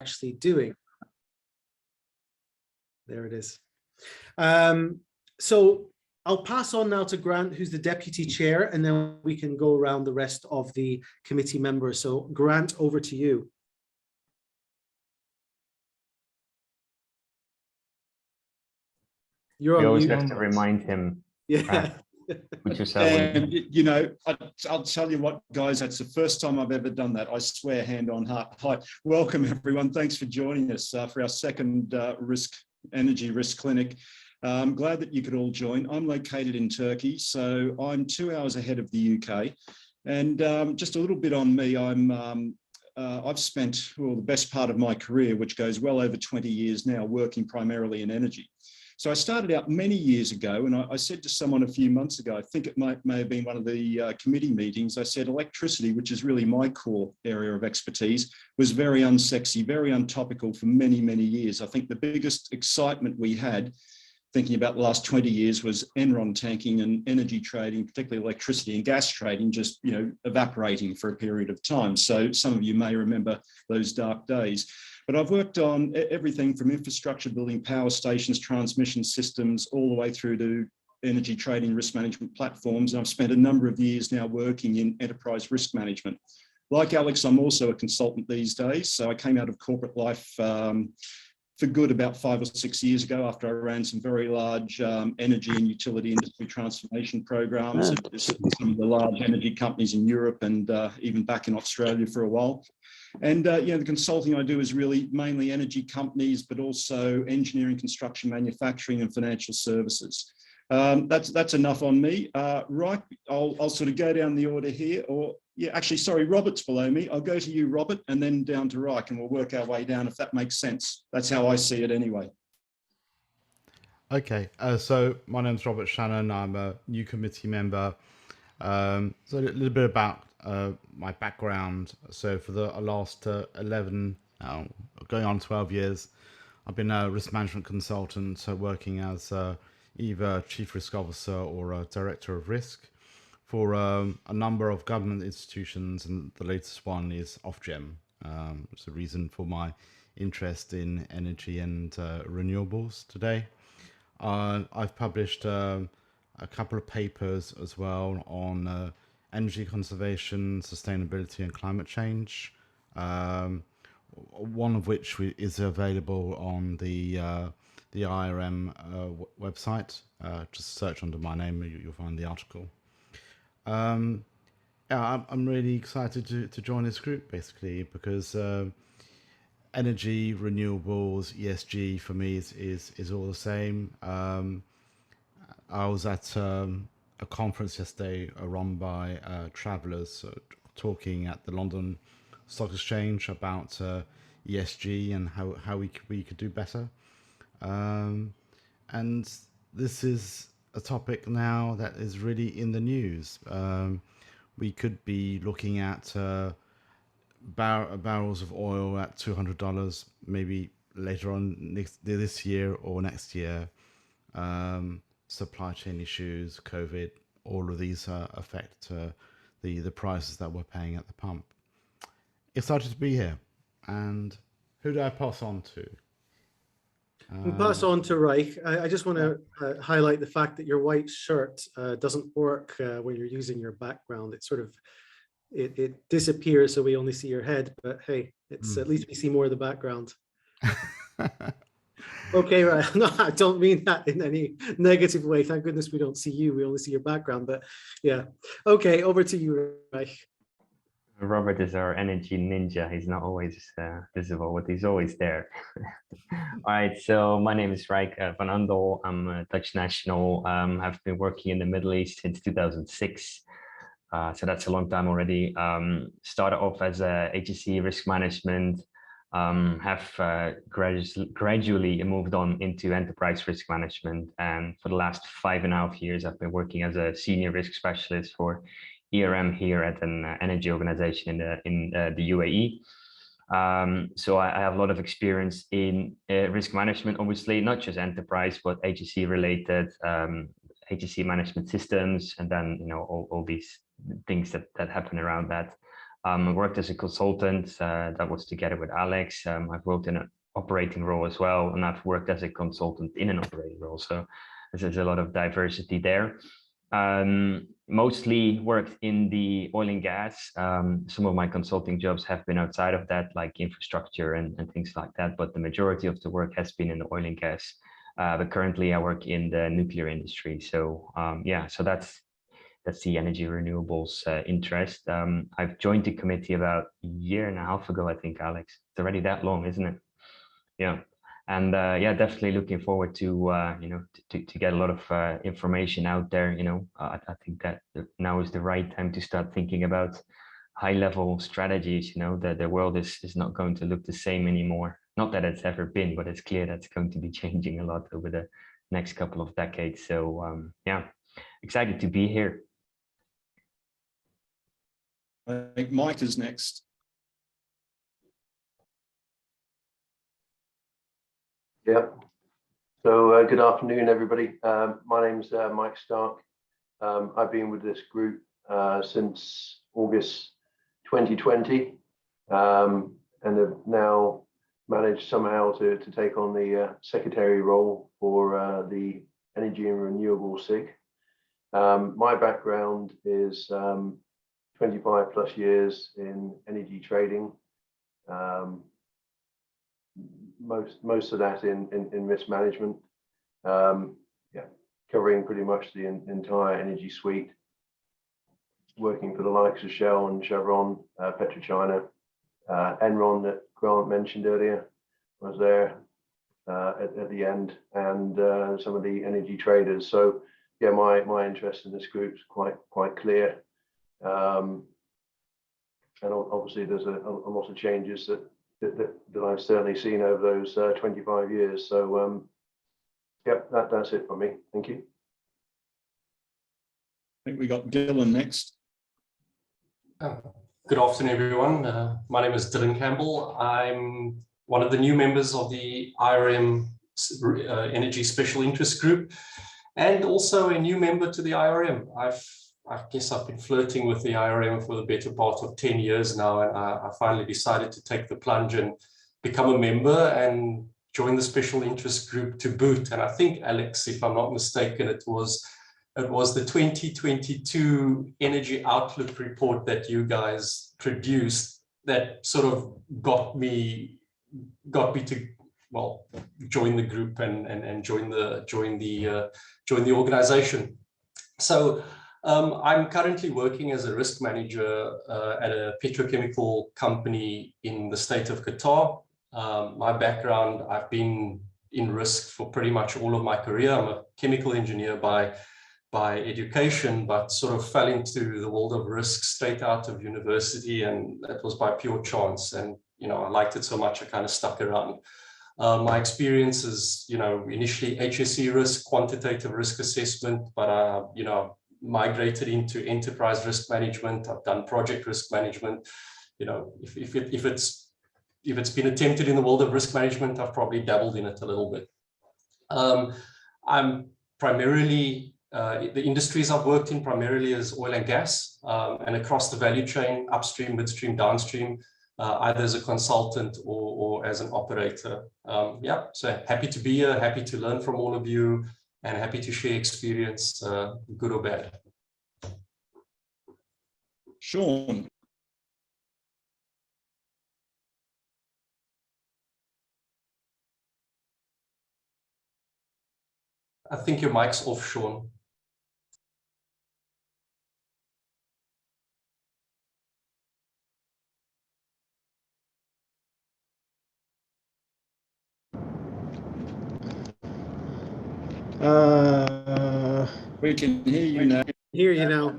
actually doing. There it is. So I'll pass on now to Grant, who's the deputy chair, and then we can go around the rest of the committee members. So Grant, over to you. You're on mute. You always have to remind him. Yeah. Put yourself on. You know, I'll tell you what, guys, that's the first time I've ever done that. I swear, hand on heart. Hi, welcome everyone. Thanks for joining us for our second energy risk clinic. I'm glad that you could all join. I'm located in Turkey, so I'm 2 hours ahead of the UK. And just a little bit on me, I've spent the best part of my career, which goes well over 20 years now, working primarily in energy. So I started out many years ago, and I said to someone a few months ago, I think it may have been one of the committee meetings, I said electricity, which is really my core area of expertise, was very unsexy, very untopical for many, many years. I think the biggest excitement we had, thinking about the last 20 years, was Enron tanking and energy trading, particularly electricity and gas trading, just evaporating for a period of time. So some of you may remember those dark days. But I've worked on everything from infrastructure building, power stations, transmission systems, all the way through to energy trading risk management platforms. And I've spent a number of years now working in enterprise risk management. Like Alex, I'm also a consultant these days. So I came out of corporate life for good about 5 or 6 years ago after I ran some very large energy and utility industry transformation programs at some of the large energy companies in Europe and even back in Australia for a while. And the consulting I do is really mainly energy companies, but also engineering, construction, manufacturing, and financial services. That's enough on me. Right, I'll sort of go down the order here, or actually, sorry, Robert's below me. I'll go to you, Robert, and then down to Reich, and we'll work our way down if that makes sense. That's how I see it anyway. Okay, so my name's Robert Shannon. I'm a new committee member. So a little bit about my background. So for the last 11, going on 12 years, I've been a risk management consultant, working as either chief risk officer or a director of risk for a number of government institutions, and the latest one is Ofgem. It's the reason for my interest in energy and renewables today. I've published a couple of papers as well on energy conservation, sustainability and climate change, one of which is available on the IRM website. Just search under my name, you'll find the article. I'm really excited to join this group, basically, because energy, renewables, ESG for me is all the same. I was at a conference yesterday run by travellers talking at the London Stock Exchange about ESG and how we could do better. And this is a topic now that is really in the news. We could be looking at barrels of oil at $200 maybe later on this year or next year. Supply chain issues, COVID, all of these affect the prices that we're paying at the pump. Excited to be here. And who do I pass on to? We'll pass on to Reich. I just want to highlight the fact that your white shirt doesn't work when you're using your background. It sort of it disappears, so we only see your head. But hey, it's at least we see more of the background. Okay, right. No, I don't mean that in any negative way. Thank goodness we don't see you. We only see your background. But yeah. Okay, over to you, Reich. Robert is our energy ninja. He's not always visible, but he's always there. All right, so my name is Reich van Andel. I'm a Dutch national. I've been working in the Middle East since 2006. So that's a long time already. Started off as a HSE risk management, have gradually moved on into enterprise risk management. And for the last 5.5 years, I've been working as a senior risk specialist for ERM here at an energy organization in the UAE. So I have a lot of experience in risk management, obviously, not just enterprise, but HSE related, HSE management systems, and then all these things that happen around that. I worked as a consultant, that was together with Alex. I've worked in an operating role as well, and I've worked as a consultant in an operating role. So there's a lot of diversity there. Mostly worked in the oil and gas. Some of my consulting jobs have been outside of that, like infrastructure and things like that, but the majority of the work has been in the oil and gas. But currently I work in the nuclear industry. So yeah, so that's the energy renewables interest. I've joined the committee about a year and a half ago, I think, Alex. It's already that long, isn't it? Yeah. And yeah, definitely looking forward to you know, to get a lot of information out there. You know, I think that now is the right time to start thinking about high-level strategies. You know, that the world is not going to look the same anymore. Not that it's ever been, but it's clear that's going to be changing a lot over the next couple of decades. So yeah, excited to be here. I think Mike is next. Yep. So good afternoon, everybody. My name's Mike Stark. I've been with this group since August 2020 and have now managed somehow to take on the secretary role for the Energy and Renewables SIG. My background is 25 plus years in energy trading. Most of that in risk management, yeah, covering pretty much the entire energy suite, working for the likes of Shell and Chevron, PetroChina, Enron that Grant mentioned earlier, was there at the end, and some of the energy traders. So yeah, my interest in this group is quite clear, and obviously there's a lot of changes that I've certainly seen over those 25 years. So yep, that's it for me. Thank you. I think we got Dylan next. Good afternoon, everyone. My name is Dylan Campbell. I'm one of the new members of the IRM Energy Special Interest Group, and also a new member to the IRM. I guess I've been flirting with the IRM for the better part of 10 years now, and I finally decided to take the plunge and become a member and join the Special Interest Group to boot. And I think, Alex, if I'm not mistaken, it was the 2022 Energy Outlook report that you guys produced that sort of got me to, well, join the group and join the organization. So I'm currently working as a risk manager at a petrochemical company in the state of Qatar. My background, I've been in risk for pretty much all of my career. I'm a chemical engineer by education, but sort of fell into the world of risk straight out of university, and that was by pure chance. And you know, I liked it so much I kind of stuck around. My experience is, you know, initially HSE risk, quantitative risk assessment, but you know, migrated into enterprise risk management. I've done project risk management. You know, if it's been attempted in the world of risk management, I've probably dabbled in it a little bit. I'm primarily the industries I've worked in primarily is oil and gas, and across the value chain, upstream, midstream, downstream, either as a consultant or as an operator. Yeah, so happy to be here, happy to learn from all of you, and happy to share experience, good or bad. Sean. I think your mic's off, Sean. We can hear you now. Hear you now.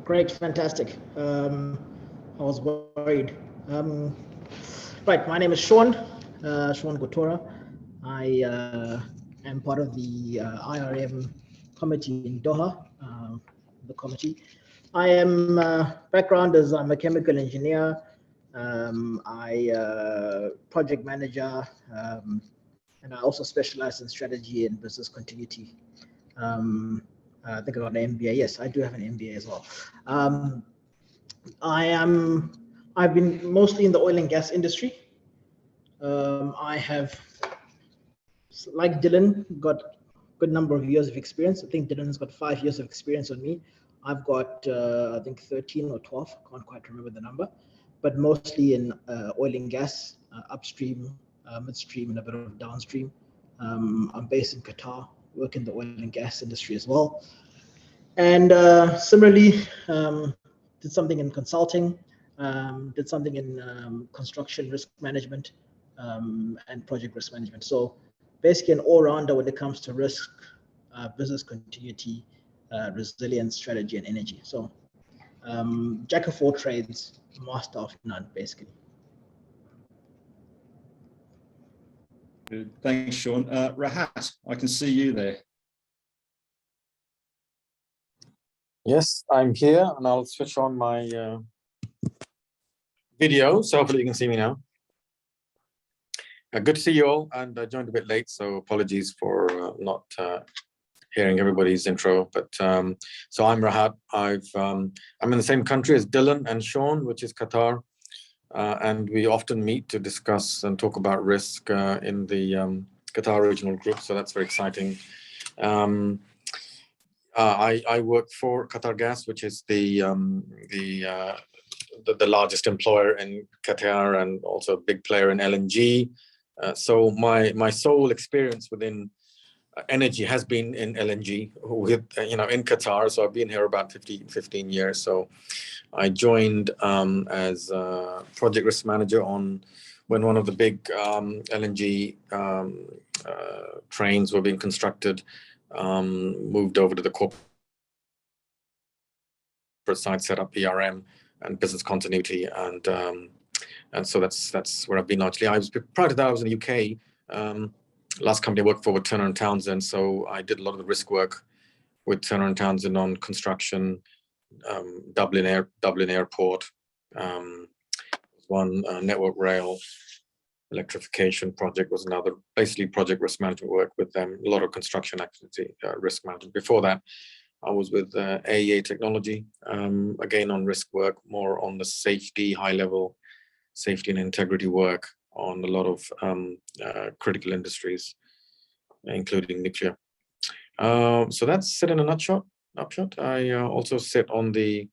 Great, fantastic. I was worried. Right, my name is Sean Gotora. I am part of the IRM committee in Doha, the committee. I am, background is I'm a chemical engineer. I project manager, and I also specialize in strategy and business continuity. I think I got an MBA. Yes, I do have an MBA as well. I've been mostly in the oil and gas industry. I have, like Dylan, got a good number of years of experience. I think Dylan's got 5 years of experience on me. I've got, I think 13 or 12, can't quite remember the number, but mostly in oil and gas, upstream, midstream, and a bit of downstream. I'm based in Qatar, work in the oil and gas industry as well. And similarly, did something in consulting, did something in construction risk management, and project risk management. So basically an all-rounder when it comes to risk, business continuity, resilience, strategy, and energy. So jack of all trades, master of none, basically. Good. Thanks, Sean. Rahat, I can see you there. Yes, I'm here, and I'll switch on my video, so hopefully you can see me now. Good to see you all, and I joined a bit late, so apologies for not hearing everybody's intro. But so I'm Rahat. I'm in the same country as Dylan and Sean, which is Qatar, and we often meet to discuss and talk about risk in the Qatar regional group. So that's very exciting. I work for Qatar Gas, which is the largest employer in Qatar and also a big player in LNG. So my sole experience within energy has been in LNG with in Qatar. So I've been here about 15 years. So I joined as project risk manager when one of the big LNG trains were being constructed. Moved over to the corporate side, set up ERM and business continuity, and so that's where I've been largely. Prior to that, I was in the UK. Last company I worked for was Turner and Townsend, so I did a lot of the risk work with Turner and Townsend on construction, Dublin Airport, one network rail electrification project was another, basically project risk management work with them, a lot of construction activity, risk management. Before that, I was with AEA Technology, again on risk work, more on the safety, high level safety and integrity work on a lot of critical industries, including nuclear. So that's it in a nutshell. I also sit on the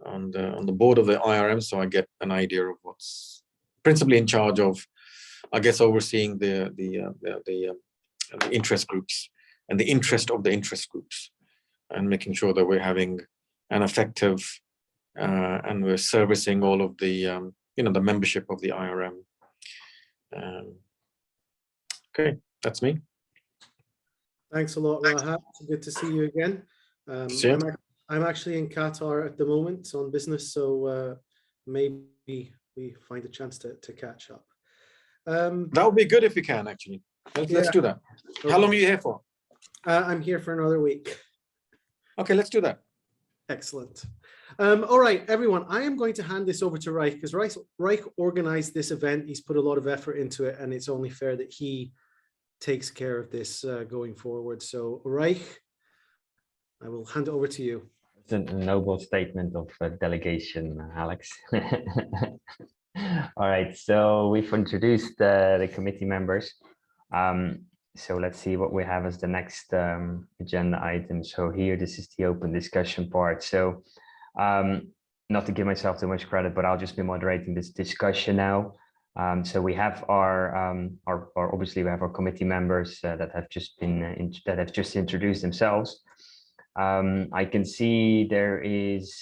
board of the IRM, so I get an idea of what's principally in charge of, I guess, overseeing the interest groups and the interest of the interest groups, and making sure that we're having an effective and we're servicing all of the the membership of the IRM. Okay, that's me. Thanks a lot, Rahat. Good to see you again. I'm actually in Qatar at the moment on business, so maybe we find a chance to catch up. That would be good if we can, actually. Let's do that. Okay. How long are you here for? I'm here for another week. Okay, let's do that. Excellent. All right, everyone, I am going to hand this over to Reich, because Reich organized this event. He's put a lot of effort into it, and it's only fair that he takes care of this going forward. So Reich, I will hand it over to you. It's a noble statement of delegation, Alex. All right, so we've introduced the committee members. So let's see what we have as the next agenda item. So here, this is the open discussion part. So not to give myself too much credit, but I'll just be moderating this discussion now. So we have our obviously we have our committee members that have just introduced themselves. I can see there is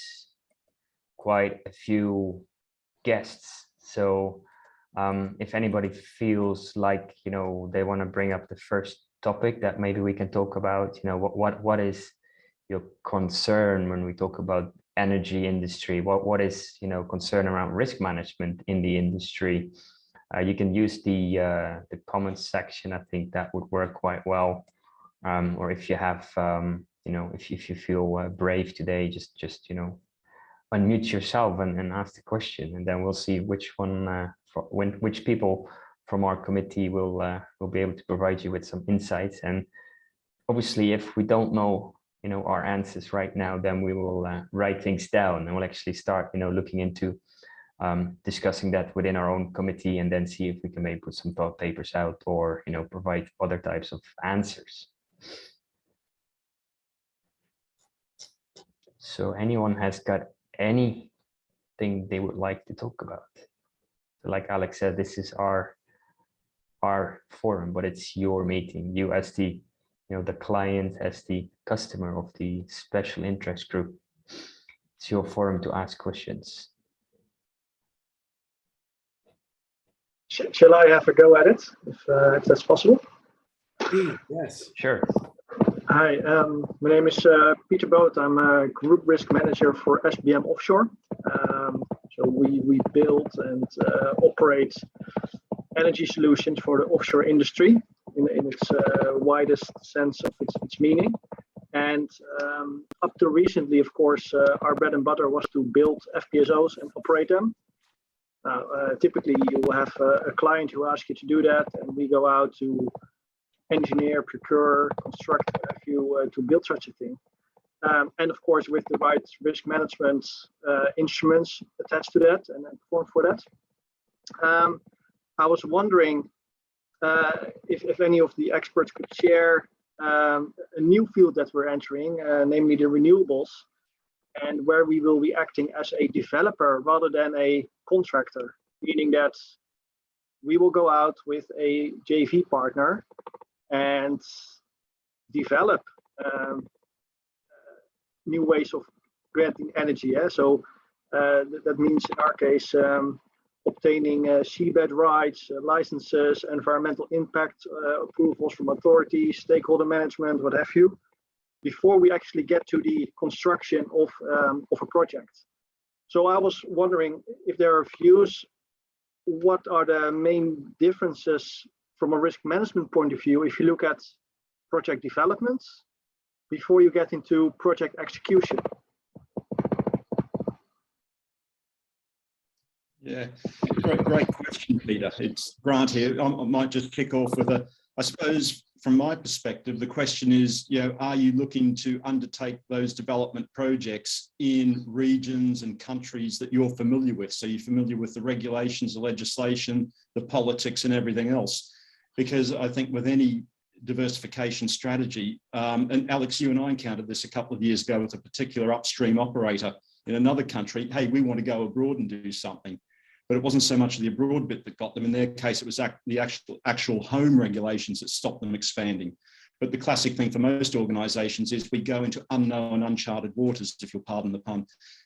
quite a few guests. So if anybody feels like they want to bring up the first topic that maybe we can talk about, what is your concern when we talk about energy industry? What is concern around risk management in the industry? You can use the comments section. I think that would work quite well. Or if you have if you feel brave today, just unmute yourself and ask the question, and then we'll see which one which people from our committee will be able to provide you with some insights. And obviously, if we don't know our answers right now, then we will write things down, and we'll actually start looking into discussing that within our own committee, and then see if we can maybe put some thought papers out, or provide other types of answers. So anyone has got anything they would like to talk about? Like Alex said, this is our forum, but it's your meeting. You as the the client, as the customer of the special interest group, it's your forum to ask questions. Shall I have a go at it, if that's possible? Yes. Sure. Hi, my name is Peter Boot. I'm a group risk manager for SBM Offshore. So we build and operate energy solutions for the offshore industry in its widest sense of its meaning. And up to recently, of course, our bread and butter was to build FPSOs and operate them. Typically, you will have a client who asks you to do that, and we go out to engineer, procure, construct a few to build such a thing. And of course, with the right risk management instruments attached to that and performed for that. I was wondering if any of the experts could share a new field that we're entering, namely the renewables, and where we will be acting as a developer rather than a contractor, meaning that we will go out with a JV partner and develop new ways of granting energy. So that means in our case, obtaining seabed rights, licenses, environmental impact approvals from authorities, stakeholder management, what have you, before we actually get to the construction of a project. So I was wondering if there are views, what are the main differences from a risk management point of view if you look at project development before you get into project execution? Yeah, great question, Peter. It's Grant here. I might just kick off with I suppose from my perspective, the question is, are you looking to undertake those development projects in regions and countries that you're familiar with? So you're familiar with the regulations, the legislation, the politics and everything else. Because I think with any diversification strategy, and Alex, you and I encountered this a couple of years ago with a particular upstream operator in another country. Hey, we want to go abroad and do something. But it wasn't so much the abroad bit that got them. In their case, it was the actual home regulations that stopped them expanding. But the classic thing for most organizations is we go into unknown, uncharted waters, if you'll pardon the pun.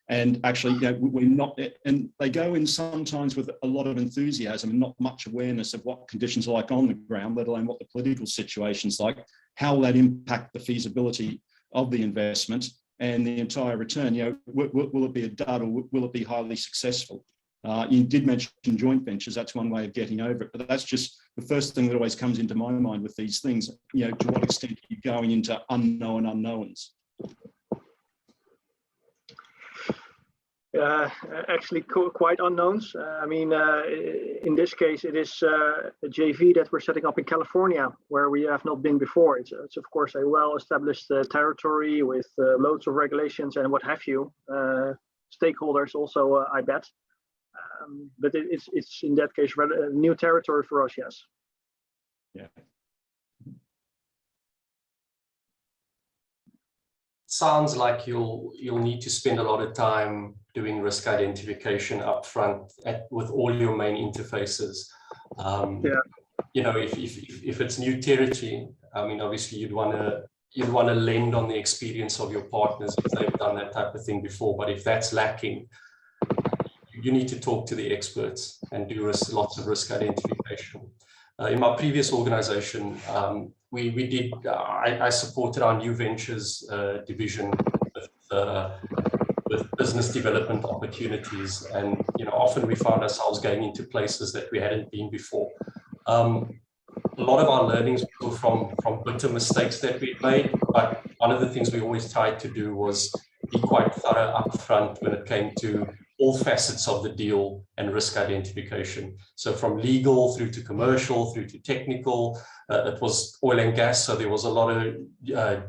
And actually, we're not, and they go in sometimes with a lot of enthusiasm and not much awareness of what conditions are like on the ground, let alone what the political situation's like, how will that impact the feasibility of the investment and the entire return. Will it be a dud or will it be highly successful? You did mention joint ventures. That's one way of getting over it, but that's just the first thing that always comes into my mind with these things. To what extent are you going into unknown unknowns? Actually, quite unknowns. In this case, it is a JV that we're setting up in California, where we have not been before. It's of course a well-established territory with loads of regulations and what have you. Stakeholders also, I bet. But it's in that case new territory for us, yes. Yeah. Sounds like you'll need to spend a lot of time doing risk identification upfront with all your main interfaces. If it's new territory, obviously you'd want to lend on the experience of your partners if they've done that type of thing before. But if that's lacking, you need to talk to the experts and do lots of risk identification. In my previous organization, I supported our new ventures division with business development opportunities, and often we found ourselves going into places that we hadn't been before. A lot of our learnings were from bitter mistakes that we made, but one of the things we always tried to do was be quite thorough upfront when it came to all facets of the deal and risk identification. So from legal through to commercial, through to technical, it was oil and gas. So there was a lot of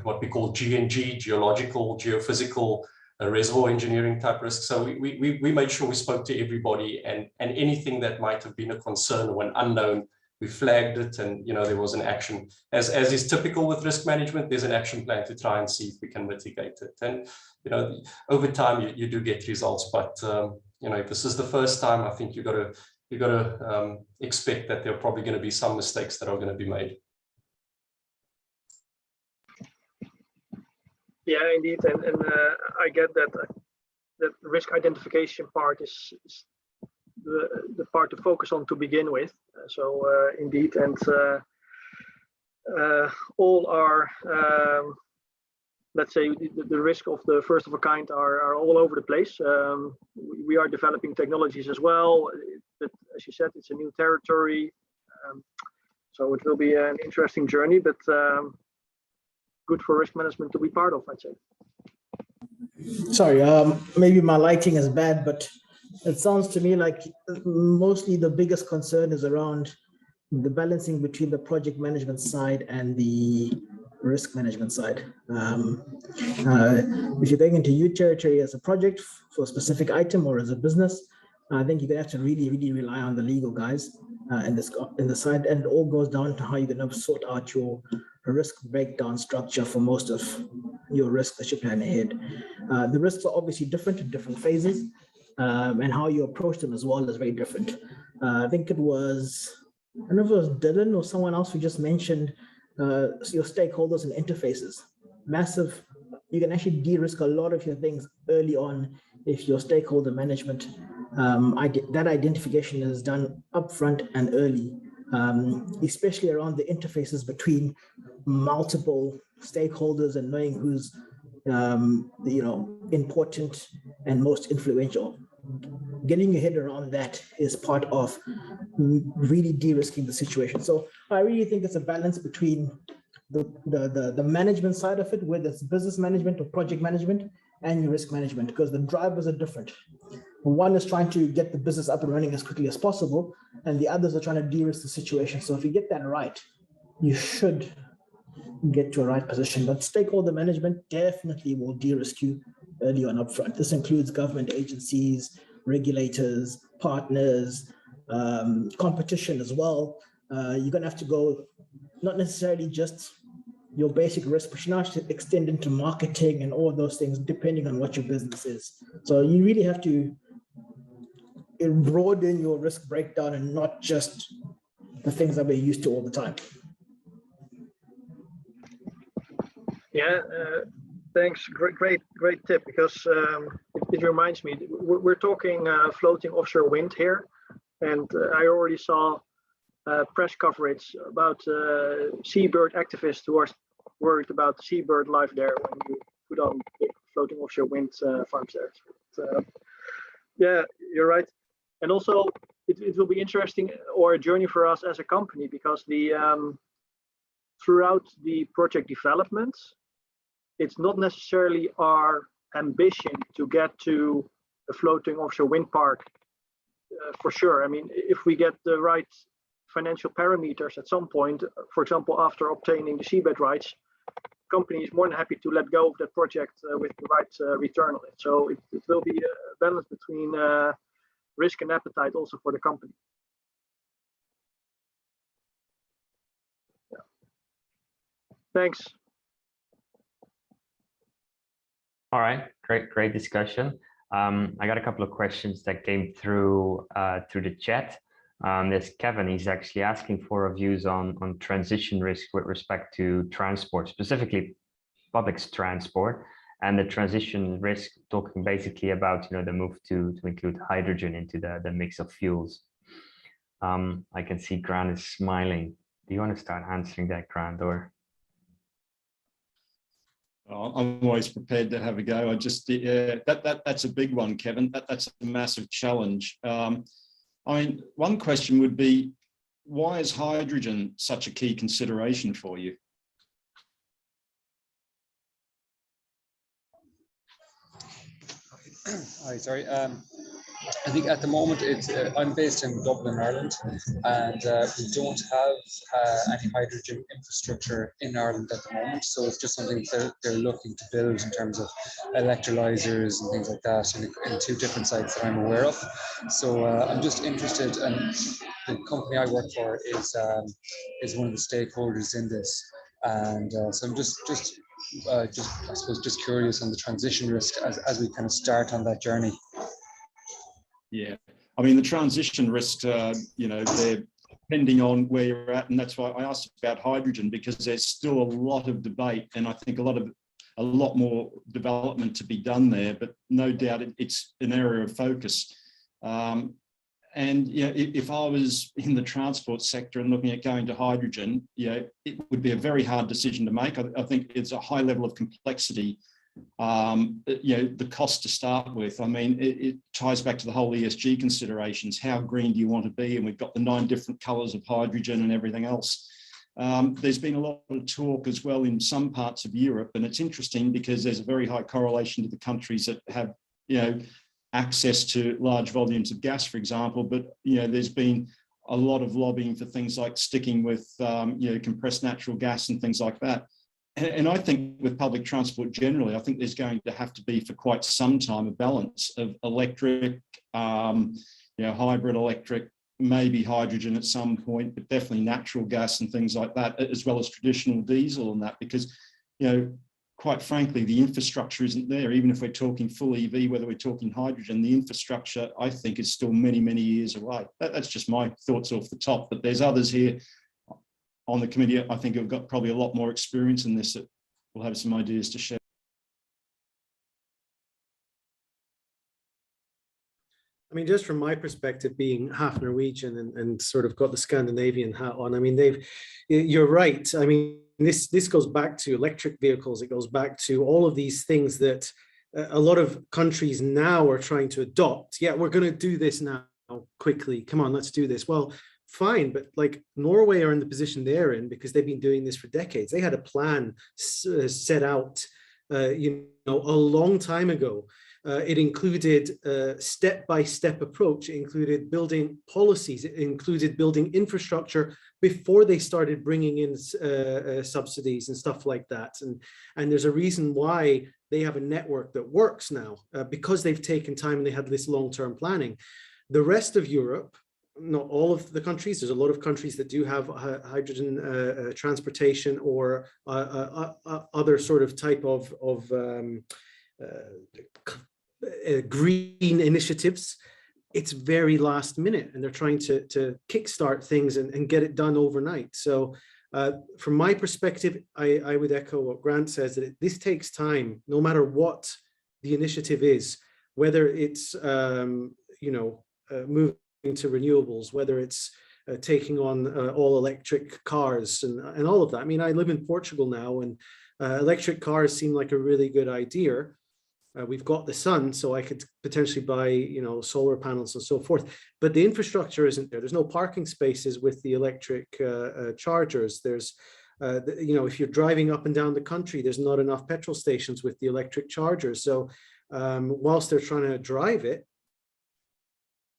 what we call G&G, geological, geophysical, reservoir engineering type risks. So we made sure we spoke to everybody, and anything that might have been a concern or an unknown, we flagged it, and there was an action. As is typical with risk management, there's an action plan to try and see if we can mitigate it. And over time you do get results, but if this is the first time, I think you got to expect that there are probably going to be some mistakes that are going to be made. Yeah, indeed, and I get that risk identification part is the part to focus on to begin with. So indeed, and all our let's say the risk of the first of a kind are all over the place. We are developing technologies as well, but as you said, it's a new territory, so it will be an interesting journey, but good for risk management to be part of, I'd say. Sorry, maybe my lighting is bad, but it sounds to me like mostly the biggest concern is around the balancing between the project management side and the risk management side. If you're going into new territory as a project for a specific item or as a business, I think you're gonna have to really, really rely on the legal guys in the side, and it all goes down to how you're gonna sort out your risk breakdown structure for most of your risks that you plan ahead. The risks are obviously different in different phases, and how you approach them as well is very different. I think it was, I don't know if it was Dylan or someone else who just mentioned your stakeholders and interfaces. Massive, you can actually de-risk a lot of your things early on if your stakeholder management, that identification is done upfront and early, especially around the interfaces between multiple stakeholders and knowing who's important and most influential. Getting your head around that is part of really de-risking the situation. So I really think it's a balance between the management side of it, whether it's business management or project management, and your risk management, because the drivers are different. One is trying to get the business up and running as quickly as possible, and the others are trying to de-risk the situation. So if you get that right, you should get to a right position. But stakeholder management definitely will de-risk you early on upfront. This includes government agencies, regulators, partners, competition as well. You're going to have to go, not necessarily just your basic risk, but you now have to extend into marketing and all those things, depending on what your business is. So you really have to broaden your risk breakdown and not just the things that we're used to all the time. Yeah, thanks. Great tip, because it reminds me, we're talking floating offshore wind here, and I already saw press coverage about seabird activists who are worried about seabird life there when you put on big floating offshore wind farms there. But, yeah, you're right. And also, it will be interesting, or a journey for us as a company, because the throughout the project development, it's not necessarily our ambition to get to a floating offshore wind park for sure. I mean, if we get the right financial parameters at some point, for example, after obtaining the seabed rights, company is more than happy to let go of that project with the right return on it. So it will be a balance between risk and appetite also for the company. Yeah. Thanks. All right, great discussion. I got a couple of questions that came through the chat. There's Kevin, he's actually asking for views on transition risk with respect to transport, specifically public transport, and the transition risk, talking basically about the move to include hydrogen into the mix of fuels. I can see Grant is smiling. Do you want to start answering that, Grant, or? I'm always prepared to have a go. I just that's a big one, Kevin. That's a massive challenge. I mean, one question would be, why is hydrogen such a key consideration for you? Hi, sorry. I think at the moment I'm based in Dublin, Ireland, and we don't have any hydrogen infrastructure in Ireland at the moment. So it's just something they're looking to build in terms of electrolyzers and things like that in 2 different sites that I'm aware of. So I'm just interested, and the company I work for is one of the stakeholders in this, and so I'm just I suppose just curious on the transition risk as we kind of start on that journey. Yeah, I mean, the transition risks, you know, they're depending on where you're at, and that's why I asked about hydrogen, because there's still a lot of debate, and I think a lot more development to be done there. But no doubt it's an area of focus. And you know, if I was in the transport sector and looking at going to hydrogen, you know, it would be a very hard decision to make. I think it's a high level of complexity. You know, the cost to start with. I mean, it ties back to the whole ESG considerations. How green do you want to be? And we've got the 9 different colours of hydrogen and everything else. There's been a lot of talk as well in some parts of Europe, and it's interesting because there's a very high correlation to the countries that have, you know, access to large volumes of gas, for example. But you know, there's been a lot of lobbying for things like sticking with you know, compressed natural gas and things like that. And I think with public transport generally, I think there's going to have to be for quite some time a balance of electric, you know, hybrid electric, maybe hydrogen at some point, but definitely natural gas and things like that, as well as traditional diesel and that, because, you know, quite frankly, the infrastructure isn't there. Even if we're talking full EV, whether we're talking hydrogen, the infrastructure, I think, is still many, many years away. That's just my thoughts off the top, but there's others here on the committee, I think, have got probably a lot more experience in this that will have some ideas to share. I mean, just from my perspective, being half Norwegian and sort of got the Scandinavian hat on, I mean, you're right. I mean, this goes back to electric vehicles. It goes back to all of these things that a lot of countries now are trying to adopt. Yeah, we're going to do this now quickly. Come on, let's do this. Well, fine, but like Norway are in the position they're in because they've been doing this for decades. They had a plan set out, you know, a long time ago. It included a step-by-step approach. It included building policies. It included building infrastructure before they started bringing in subsidies and stuff like that. And there's a reason why they have a network that works now, because they've taken time and they had this long-term planning. The rest of Europe, not all of the countries, there's a lot of countries that do have hydrogen transportation or other sort of type of green initiatives. It's very last minute, and they're trying to kickstart things and get it done overnight. So from my perspective, I would echo what Grant says, that this takes time, no matter what the initiative is, whether it's you know, moving to renewables, whether it's taking on all electric cars and all of that. I mean, I live in Portugal now, and electric cars seem like a really good idea. We've got the sun, so I could potentially buy, you know, solar panels and so forth. But the infrastructure isn't there. There's no parking spaces with the electric chargers. There's, you know, if you're driving up and down the country, there's not enough petrol stations with the electric chargers. So whilst they're trying to drive it,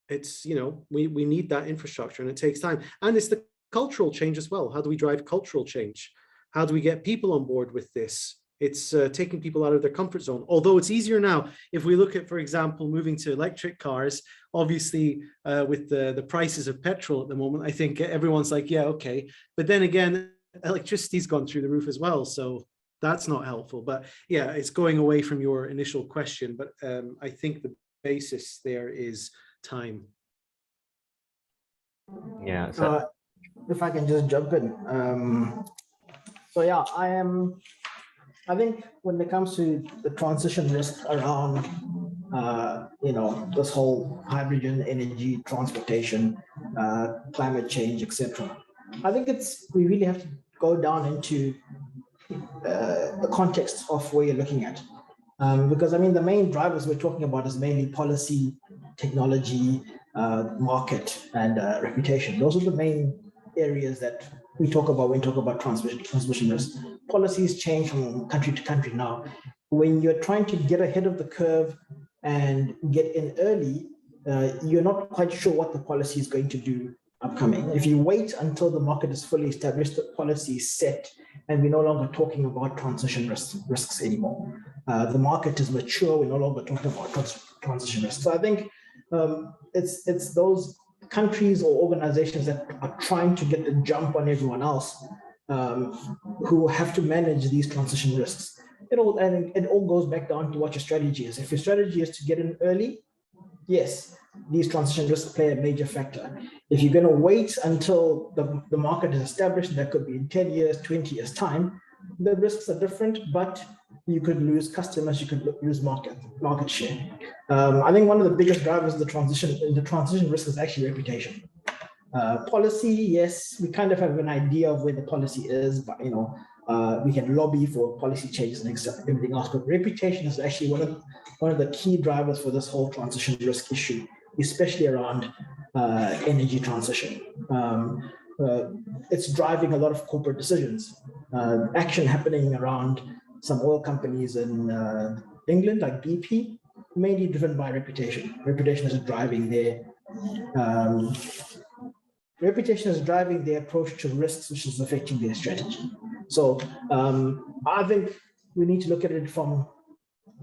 it's, you know, we need that infrastructure, and it takes time. And it's the cultural change as well. How do we drive cultural change? How do we get people on board with this? It's taking people out of their comfort zone. Although it's easier now, if we look at, for example, moving to electric cars, obviously with the prices of petrol at the moment, I think everyone's like, yeah, okay. But then again, electricity's gone through the roof as well. So that's not helpful. But yeah, it's going away from your initial question. But I think the basis there is time. Yeah. So If I can just jump in. So yeah, I think when it comes to the transition risk around, you know, this whole hydrogen energy transportation, climate change, etc., I think we really have to go down into the context of where you're looking at. Because I mean, the main drivers we're talking about is mainly policy, technology, market, and reputation. Those are the main areas that we talk about when we talk about transmission risk. Policies change from country to country now. When you're trying to get ahead of the curve and get in early, you're not quite sure what the policy is going to do upcoming. If you wait until the market is fully established, the policy is set, and we're no longer talking about transition risks anymore. The market is mature, we're no longer talking about transition risks. So I think it's those countries or organizations that are trying to get the jump on everyone else who have to manage these transition risks. It all goes back down to what your strategy is. If your strategy is to get in early, yes, these transition risks play a major factor. If you're going to wait until the market is established, that could be in 10 years, 20 years time, the risks are different, but you could lose customers, you could lose market share. I think one of the biggest drivers of the transition risk is actually reputation. Policy, yes, we kind of have an idea of where the policy is, but we can lobby for policy changes and everything else. But reputation is actually one of the key drivers for this whole transition risk issue, especially around energy transition. It's driving a lot of corporate decisions. Action happening around some oil companies in England, like BP, mainly driven by reputation. Reputation is driving their approach to risks, which is affecting their strategy. So I think we need to look at it from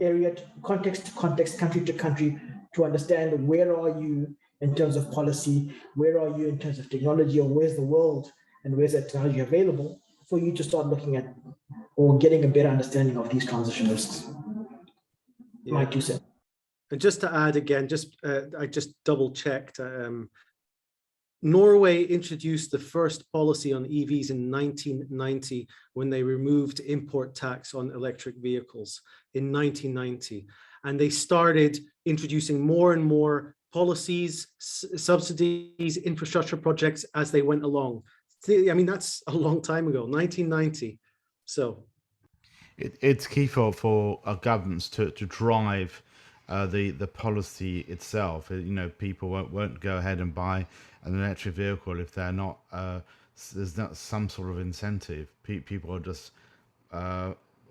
area to context, country to country, to understand where are you in terms of policy, where are you in terms of technology, or where's the world and where's that technology available for you to start looking at or getting a better understanding of these transition risks. Yeah. My 2 cents. And just to add again, I just double checked. Norway introduced the first policy on EVs in 1990 when they removed import tax on electric vehicles in 1990. And they started introducing more and more policies, subsidies, infrastructure projects as they went along. I mean, that's a long time ago, 1990. So it's key for our governments to drive the policy itself. People won't go ahead and buy an electric vehicle if they're not there's not some sort of incentive. People are just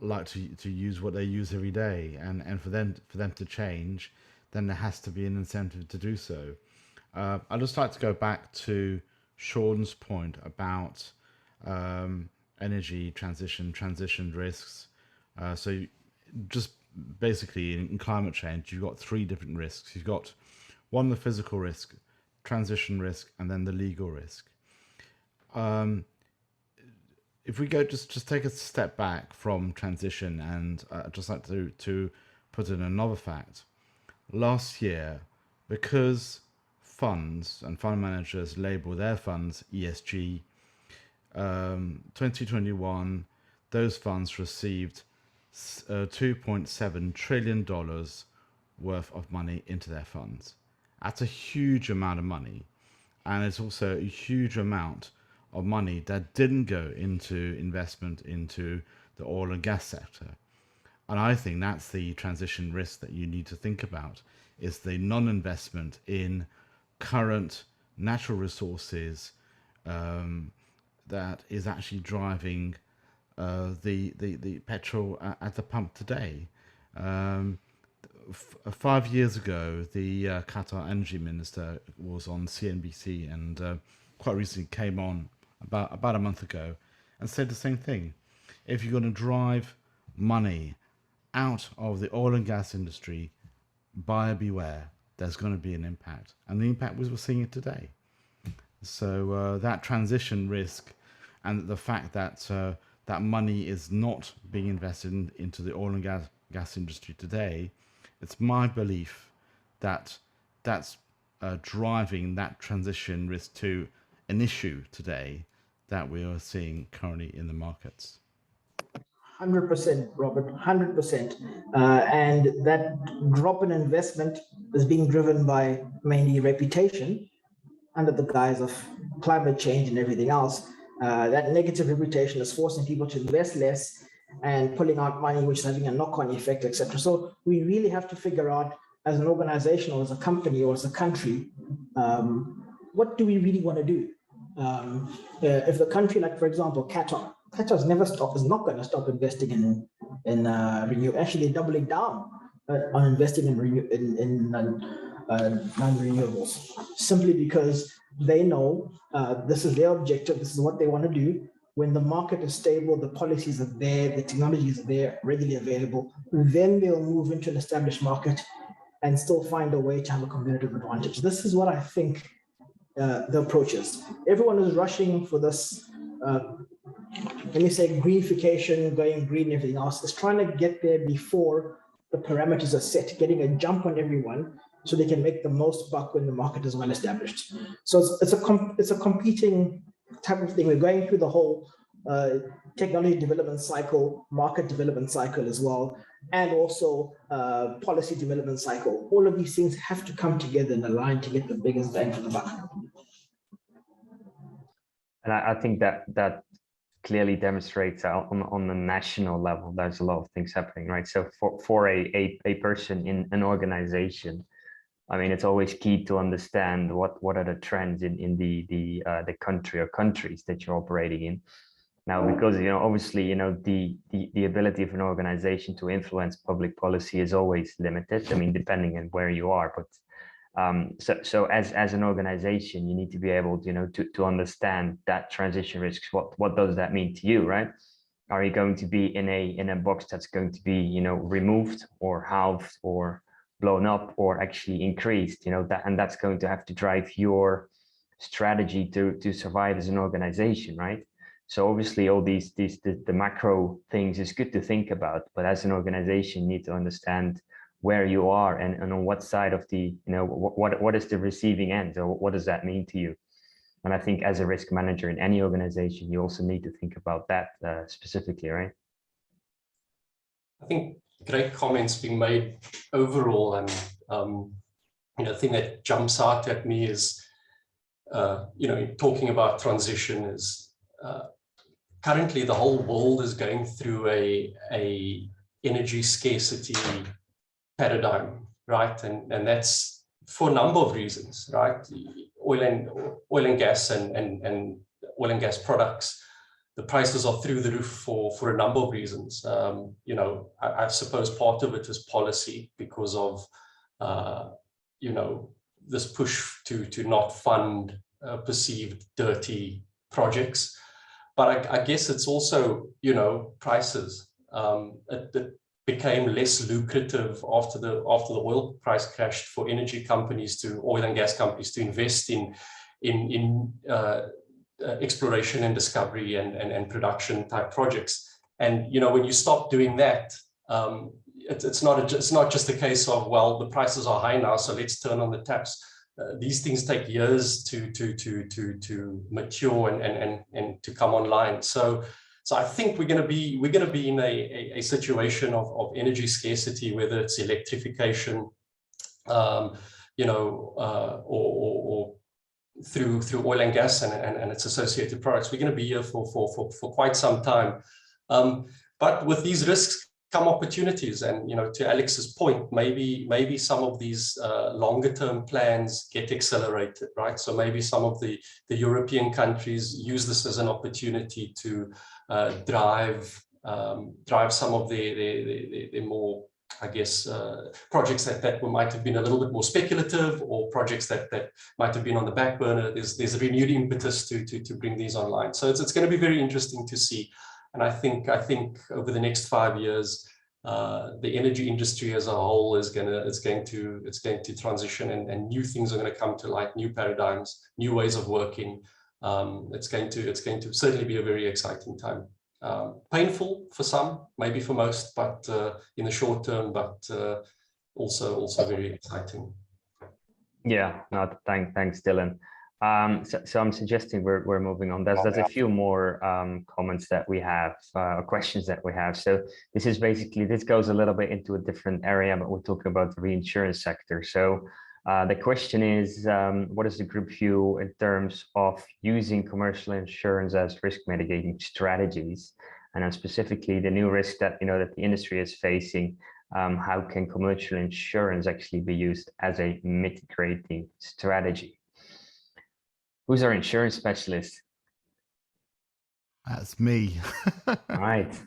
like to use what they use every day, and for them to change, then there has to be an incentive to do so. I'd just like to go back to Sean's point about energy transition risks. So just basically in climate change, you've got 3 different risks. You've got one, the physical risk, transition risk, and then the legal risk. If we go just take a step back from transition, and I'd just like to put in another fact. Last year, because funds and fund managers label their funds ESG, 2021, those funds received $2.7 trillion worth of money into their funds. That's a huge amount of money, and it's also a huge amount of money that didn't go into investment into the oil and gas sector. And I think that's the transition risk that you need to think about, is the non-investment in current natural resources that is actually driving the petrol at the pump today. 5 years ago, the Qatar energy minister was on CNBC, and quite recently came on about a month ago and said the same thing. If you're going to drive money out of the oil and gas industry, buyer beware, there's going to be an impact. And the impact we're seeing it today. So that transition risk, and the fact that that money is not being invested into the oil and gas industry today, it's my belief that that's driving that transition risk to an issue today that we are seeing currently in the markets. 100%, Robert, 100%. And that drop in investment is being driven by mainly reputation under the guise of climate change and everything else. That negative reputation is forcing people to invest less and pulling out money, which is having a knock-on effect, etc. So we really have to figure out, as an organization or as a company or as a country, what do we really want to do? If the country, like for example, Qatar's is not going to stop investing in renewable. Actually, they're doubling down on investing in non-renewables, simply because they know this is their objective, this is what they want to do. When the market is stable, the policies are there, the technologies are there, readily available, then they'll move into an established market and still find a way to have a competitive advantage. This is what I think the approach is. Everyone is rushing for this, let me say, greenification, going green and everything else. Is trying to get there before the parameters are set, getting a jump on everyone so they can make the most buck when the market is well established. So it's a competing type of thing. We're going through the whole technology development cycle, market development cycle as well, and also policy development cycle. All of these things have to come together and align to get the biggest bang for the buck. And I think that clearly demonstrates on the national level, there's a lot of things happening, right? So for a person in an organization, I mean, it's always key to understand what are the trends in the country or countries that you're operating in. Now, because, obviously, the ability of an organization to influence public policy is always limited. I mean, depending on where you are, but so as an organization, you need to be able to understand that transition risks. What does that mean to you, right? Are you going to be in a box that's going to be removed or halved or blown up or actually increased? And that's going to have to drive your strategy to survive as an organization, right? So obviously all the macro things is good to think about, but as an organization, you need to understand where you are and on what side of the, what is the receiving end, or what does that mean to you? And I think as a risk manager in any organization, you also need to think about that specifically, right? I think great comments being made overall, and the thing that jumps out at me is, talking about transition is currently the whole world is going through a energy scarcity paradigm, right? And that's for a number of reasons, right? Oil and gas and oil and gas products, the prices are through the roof for a number of reasons. I suppose part of it is policy because of this push to not fund perceived dirty projects. But I guess it's also prices. It became less lucrative after the oil price crashed for oil and gas companies to invest in exploration and discovery and production type projects. And when you stop doing that, it's not just a case of, well, the prices are high now, so let's turn on the taps. These things take years to mature and to come online. So I think we're going to be in a situation of energy scarcity, whether it's electrification, or through oil and gas and its associated products. We're going to be here for quite some time. But with these risks come opportunities, and to Alex's point, maybe some of these longer term plans get accelerated, right? So maybe some of the European countries use this as an opportunity to drive some of the more, I guess, projects that might have been a little bit more speculative, or projects that might have been on the back burner. There's a renewed impetus to bring these online. So it's going to be very interesting to see. And I think over the next 5 years, the energy industry as a whole is going to transition, and new things are going to come to light, new paradigms, new ways of working. It's going to certainly be a very exciting time. Painful for some, maybe for most, but in the short term, but also very exciting. Yeah, no, thanks, Dylan. So I'm suggesting we're moving on. There's a few more comments that we have, questions that we have. So this goes a little bit into a different area, but we're talking about the reinsurance sector. So the question is, what is the group view in terms of using commercial insurance as risk mitigating strategies, and then specifically the new risk that that the industry is facing? How can commercial insurance actually be used as a mitigating strategy? Who's our insurance specialist? That's me. Right.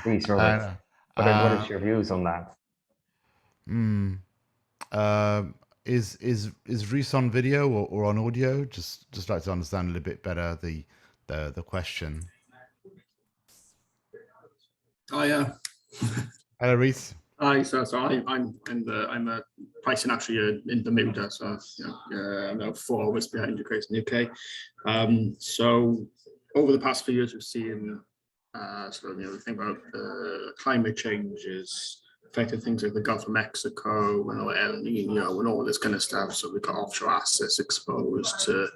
Please, Robert. What is your views on that? is Reese on video or on audio? Just like to understand a little bit better the question. Oh yeah. Hello, Reese. Hi, so I'm a pricing actually in Bermuda, so I'm about 4 hours behind you guys in the UK. So over the past few years, we've seen we think about climate change is affecting things like the Gulf of Mexico and El Nino and all this kind of stuff. So we've got offshore assets exposed to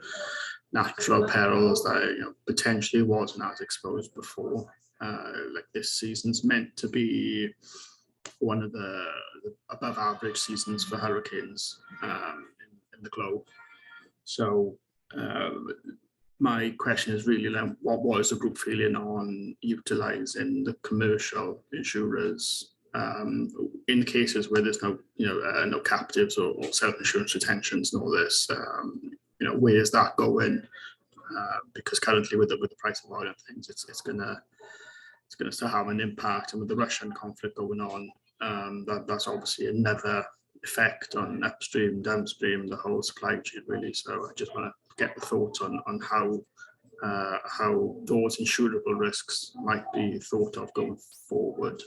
natural perils that potentially wasn't as exposed before. Like this season's meant to be one of the above average seasons for hurricanes in the globe. So my question is really like, what was the group feeling on utilizing the commercial insurers in cases where there's no no captives or self-insurance retentions and all this? Where is that going? Because currently with the price of oil and things, it's gonna still have an impact, and with the Russian conflict going on, that's obviously another effect on upstream, downstream, the whole supply chain really. So I just want to get the thoughts on how those insurable risks might be thought of going forward.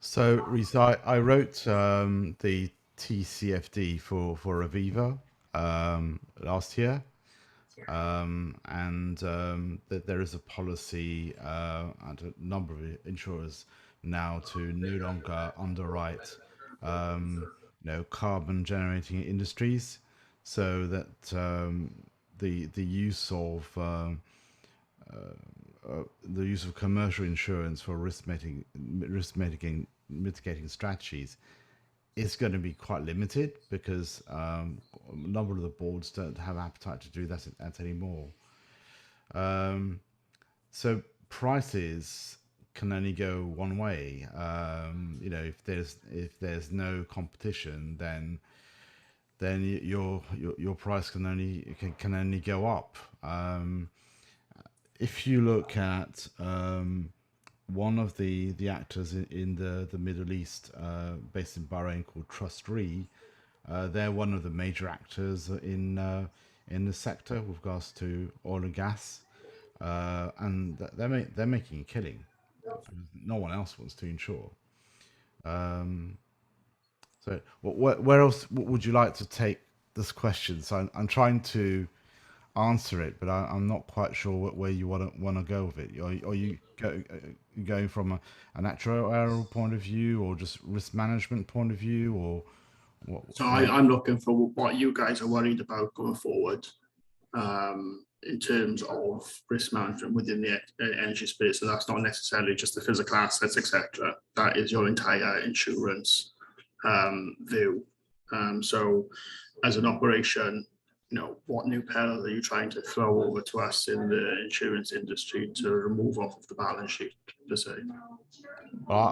So, Reese, I wrote the TCFD for Aviva last year. And that there is a policy and a number of insurers now to no longer underwrite carbon generating industries, so that the use of commercial insurance for risk mitigating strategies is going to be quite limited, because a number of the boards don't have appetite to do that anymore. So prices can only go one way. If there's no competition, then your price can only go up. If you look at one of the actors in the Middle East, based in Bahrain, called Trust Re, they're one of the major actors in the sector with regards to oil and gas, and they're making a killing. No one else wants to insure. So where else would you like to take this question? So I'm trying to answer it, but I'm not quite sure where you want to go with it. Are you going from an actuarial point of view, or just risk management point of view, or what? So I'm looking for what you guys are worried about going forward in terms of risk management within the energy space. So that's not necessarily just the physical assets, etc. That is your entire insurance view. So as an operation, what new perils are you trying to throw over to us in the insurance industry to remove off of the balance sheet, per se? Well,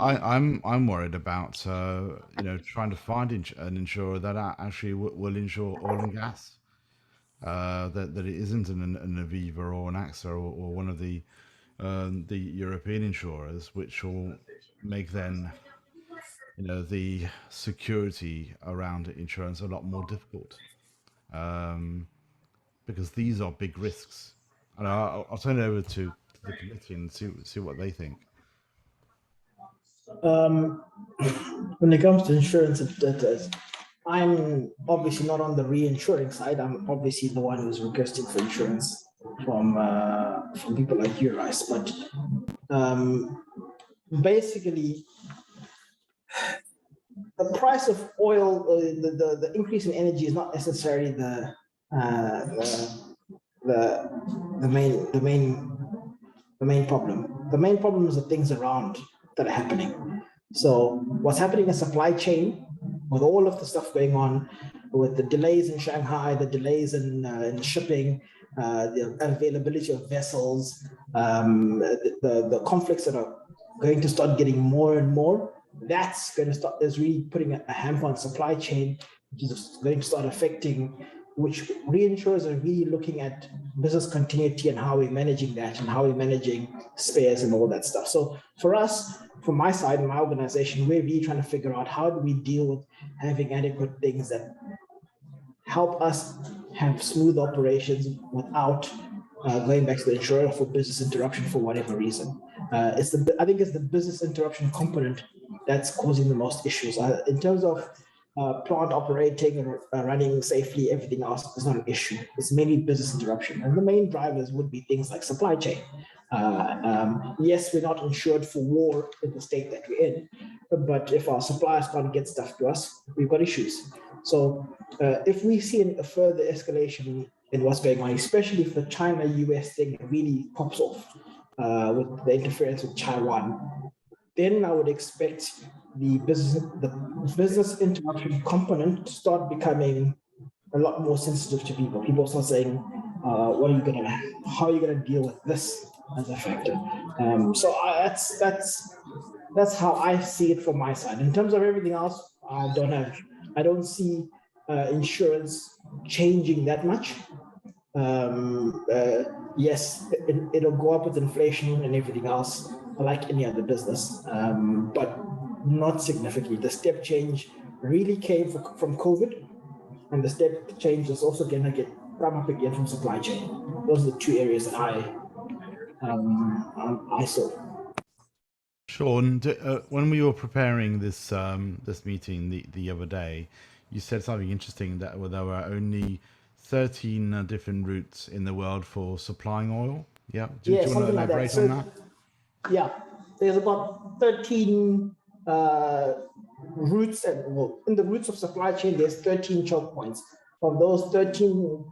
I'm worried about trying to find an insurer that actually will insure oil and gas. That it isn't an Aviva or an AXA or one of the European insurers, which will make then the security around insurance a lot more difficult. Because these are big risks. And I'll turn it over to the committee and see what they think. When it comes to insurance, I'm obviously not on the reinsuring side. I'm obviously the one who's requesting for insurance from people like you guys. But basically, the price of oil, the increase in energy is not necessarily the main problem. The main problem is the things around that are happening. So what's happening in supply chain, with all of the stuff going on, with the delays in Shanghai, the delays in shipping, the availability of vessels, the conflicts that are going to start getting more and more, that's going to start, is really putting a hamper on supply chain, which is going to start affecting, which reinsurers are really looking at business continuity and how we're managing that and how we're managing spares and all that stuff. So for us, from my side, in my organization, we're really trying to figure out how do we deal with having adequate things that help us have smooth operations without going back to the insurer for business interruption for whatever reason. I think it's the business interruption component that's causing the most issues. In terms of plant operating and running safely, everything else is not an issue. It's mainly business interruption. And the main drivers would be things like supply chain. Yes, we're not insured for war in the state that we're in, but if our suppliers can't get stuff to us, we've got issues. So if we see a further escalation in what's going on, especially if the China-US thing really pops off with the interference with Taiwan, then I would expect the business interruption component to start becoming a lot more sensitive to people. People start saying, how are you gonna deal with this as a factor? So that's how I see it from my side. In terms of everything else, I don't see insurance changing that much. Yes, it'll go up with inflation and everything else, like any other business, but not significantly. The step change really came from COVID, and the step change is also going to come up again from supply chain. Those are the two areas that I saw. Sean, when we were preparing this this meeting the other day, you said something interesting that there were only 13 different routes in the world for supplying oil. Yeah. Do you want to elaborate on that? Yeah, there's about 13 routes, and in the routes of supply chain, there's 13 choke points. From those 13,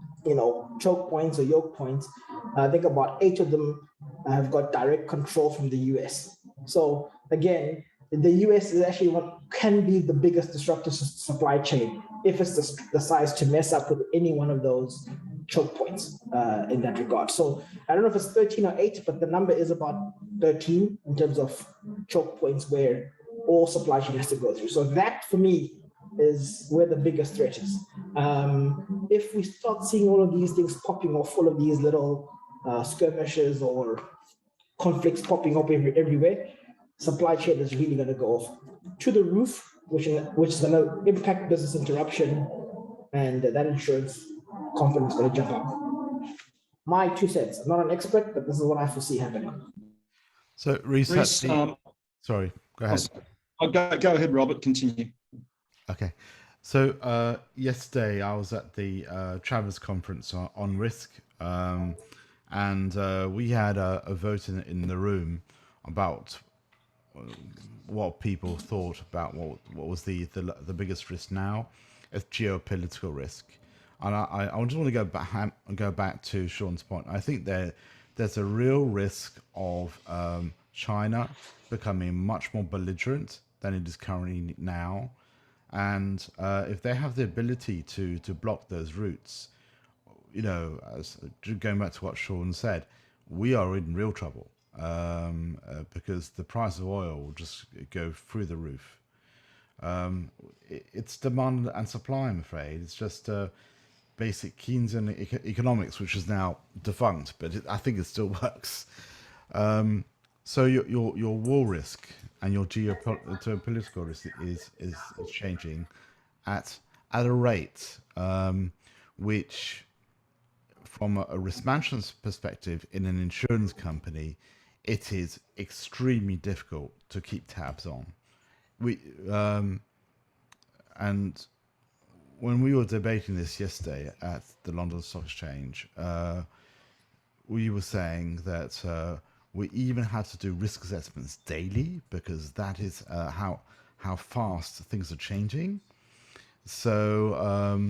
choke points or yoke points, I think about 8 of them have got direct control from the US. So again, the US is actually what can be the biggest disruptor to supply chain if it's the size to mess up with any one of those choke points in that regard. So I don't know if it's 13 or 8, but the number is about 13 in terms of choke points where all supply chain has to go through. So that for me is where the biggest threat is. If we start seeing all of these things popping off, all of these little skirmishes or conflicts popping up everywhere, supply chain is really going to go off to the roof, which is going to impact business interruption, and that insurance confidence is going to jump up. My 2 cents. I'm not an expert, but this is what I foresee happening. So sorry, go ahead. Go ahead, Robert. Continue. Okay. So yesterday I was at the Travers conference on risk, and we had a vote in the room about what people thought about what was the biggest risk now. It's geopolitical risk, and I just want to go back to Sean's point. I think there's a real risk of China becoming much more belligerent than it is currently now, and if they have the ability to block those routes, as going back to what Sean said, we are in real trouble. Because the price of oil will just go through the roof. It's demand and supply, I'm afraid. It's just basic Keynesian economics, which is now defunct, but I think it still works. So your war risk and your geopolitical risk is changing at a rate which, from a risk management perspective in an insurance company, it is extremely difficult to keep tabs on. And when we were debating this yesterday at the London Stock Exchange, we were saying that we even had to do risk assessments daily because that is how fast things are changing. So,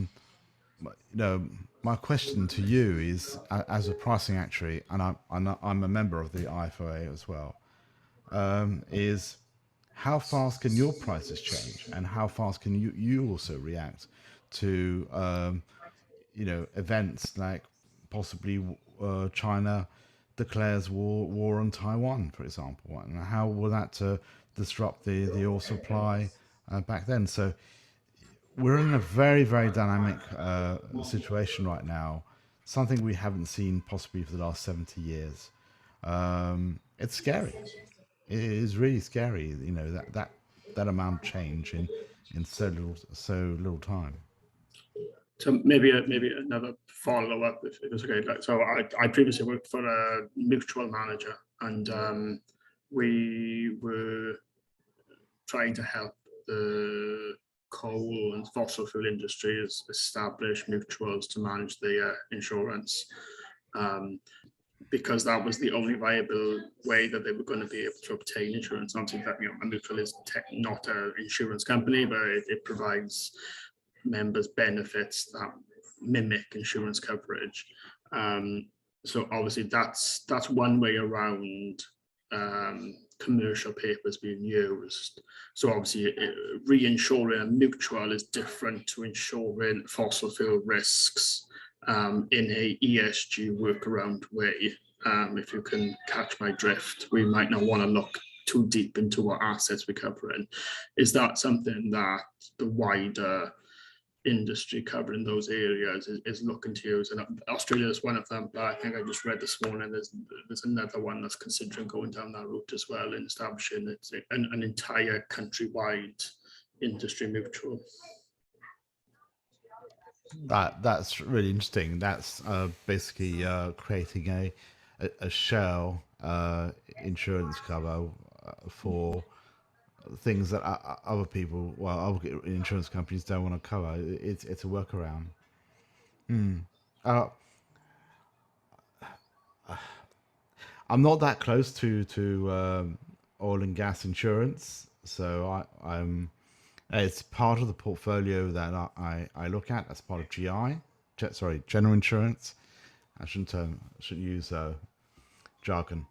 my question to you is, as a pricing actuary, and I'm a member of the IFOA as well, is how fast can your prices change, and how fast can you also react to events like possibly China declares war on Taiwan, for example, and how will that disrupt the oil supply back then? So we're in a very, very dynamic situation right now, something we haven't seen possibly for the last 70 years. It's scary. is really scary. You know, that amount of change in so little time. So maybe another follow up if it's okay. Like, so I previously worked for a mutual manager, and we were trying to help the coal and fossil fuel industries establish mutuals to manage their insurance, because that was the only viable way that they were going to be able to obtain insurance. Obviously, that, you know, a mutual is not an insurance company, but it provides members benefits that mimic insurance coverage. So obviously that's one way around commercial papers being used. So obviously reinsuring a mutual is different to insuring fossil fuel risks in a ESG workaround way. If you can catch my drift, we might not want to look too deep into what assets we're covering. Is that something that the wider industry covering those areas is looking to use? And Australia is one of them, but I think I just read this morning there's another one that's considering going down that route as well, and establishing an entire countrywide industry mutual. That's really interesting. That's basically creating a shell insurance cover for things that other people, well, other insurance companies don't want to cover. It's a workaround. I'm not that close to oil and gas insurance, so I'm. It's part of the portfolio that I look at as part of general insurance. I shouldn't use jargon.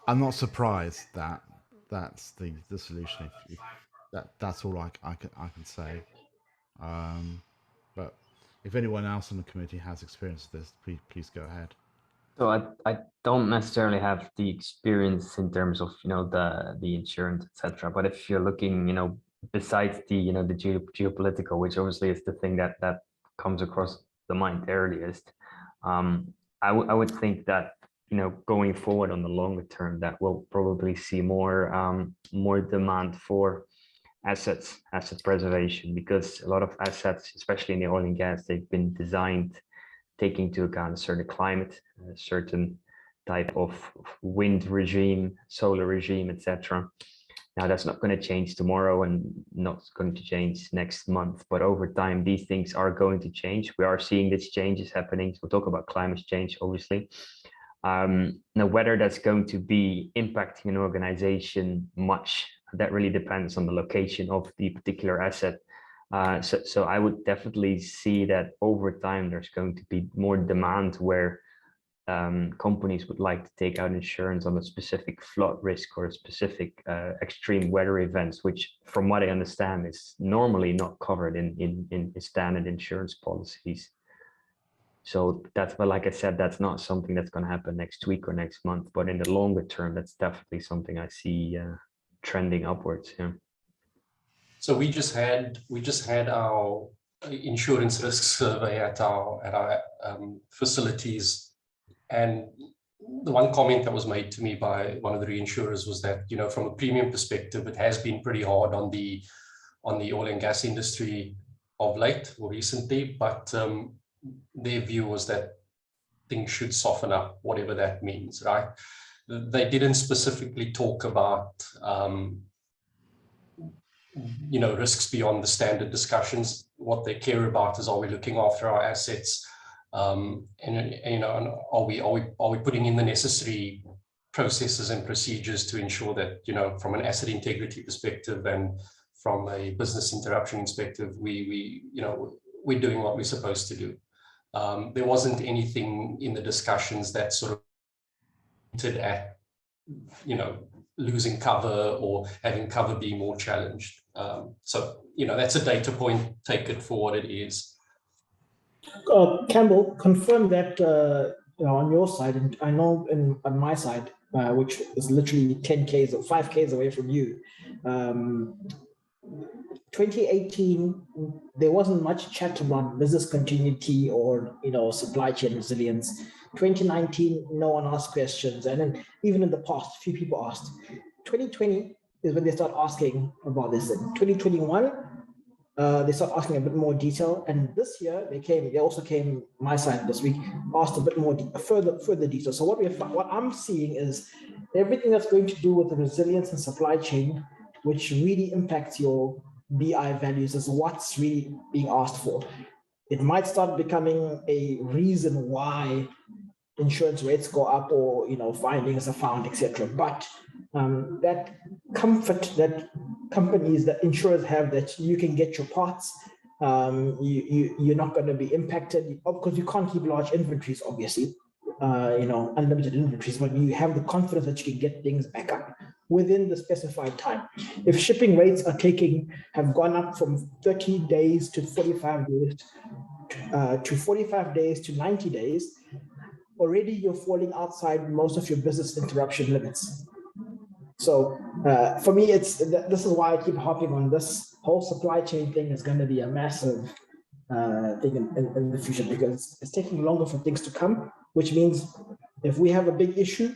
I'm not surprised that that's the solution. If that's all I can say. But if anyone else on the committee has experience with this, please go ahead. So I don't necessarily have the experience in terms of, you know, the insurance, etc. But if you're looking, you know, besides the, you know, the geopolitical, which obviously is the thing that comes across the mind earliest, I would think that, you know, going forward on the longer term, that we'll probably see more demand for asset preservation, because a lot of assets, especially in the oil and gas, they've been designed taking into account a certain climate, a certain type of wind regime, solar regime, etc. Now that's not going to change tomorrow and not going to change next month, but over time these things are going to change. We are seeing these changes happening. So we'll talk about climate change, obviously. Now whether that's going to be impacting an organization much, that really depends on the location of the particular asset. So I would definitely see that over time there's going to be more demand where companies would like to take out insurance on a specific flood risk or a specific extreme weather events, which from what I understand is normally not covered in standard insurance policies. So that's, but like I said, that's not something that's going to happen next week or next month, but in the longer term, that's definitely something I see trending upwards. Yeah. So we just had our insurance risk survey at our facilities, and the one comment that was made to me by one of the reinsurers was that, you know, from a premium perspective, it has been pretty hard on the oil and gas industry of late or recently, but their view was that things should soften up, whatever that means, right? They didn't specifically talk about you know, risks beyond the standard discussions. What they care about is, are we looking after our assets, and you know, and are we putting in the necessary processes and procedures to ensure that, you know, from an asset integrity perspective and from a business interruption perspective, we you know, we're doing what we're supposed to do. There wasn't anything in the discussions that sort of hinted at, you know, losing cover or having cover be more challenged. So, you know, that's a data point, take it for what it is. Campbell, confirm that you know, on your side, and I know on my side, which is literally 10 Ks or 5 Ks away from you, 2018, there wasn't much chat about business continuity or, you know, supply chain resilience. 2019, no one asked questions. And then even in the past, a few people asked. 2020 is when they start asking about this. In 2021, they start asking a bit more detail. And this year they also came my side this week, asked a bit more further detail. So what I'm seeing is everything that's going to do with the resilience and supply chain, which really impacts your BI values, is what's really being asked for. It might start becoming a reason why insurance rates go up, or findings are found, etc. But that comfort that companies, that insurers have, that you can get your parts, you're not going to be impacted, because you can't keep large inventories, obviously, unlimited inventories, but you have the confidence that you can get things back up within the specified time. If shipping rates have gone up from 30 days to 45 days, to 45 days to 90 days, already you're falling outside most of your business interruption limits. So for me, this is why I keep harping on this whole supply chain thing. Is going to be a massive thing in the future, because it's taking longer for things to come, which means if we have a big issue,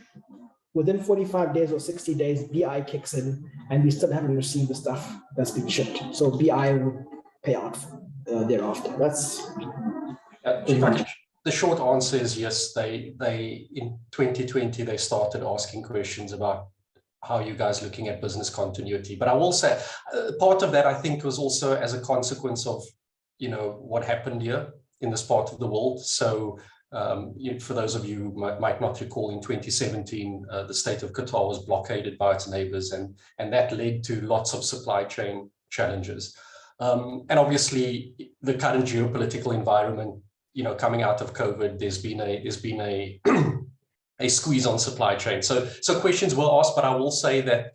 within 45 days or 60 days, BI kicks in and we still haven't received the stuff that's been shipped. So BI will pay out thereafter. That's the short answer is yes. They in 2020 they started asking questions about how you guys looking at business continuity. But I will say part of that I think was also as a consequence of what happened here in this part of the world. So for those of you who might not recall, in 2017 the state of Qatar was blockaded by its neighbors, and that led to lots of supply chain challenges. And obviously the current geopolitical environment, coming out of COVID, there's been a a squeeze on supply chain. So questions were asked, but I will say that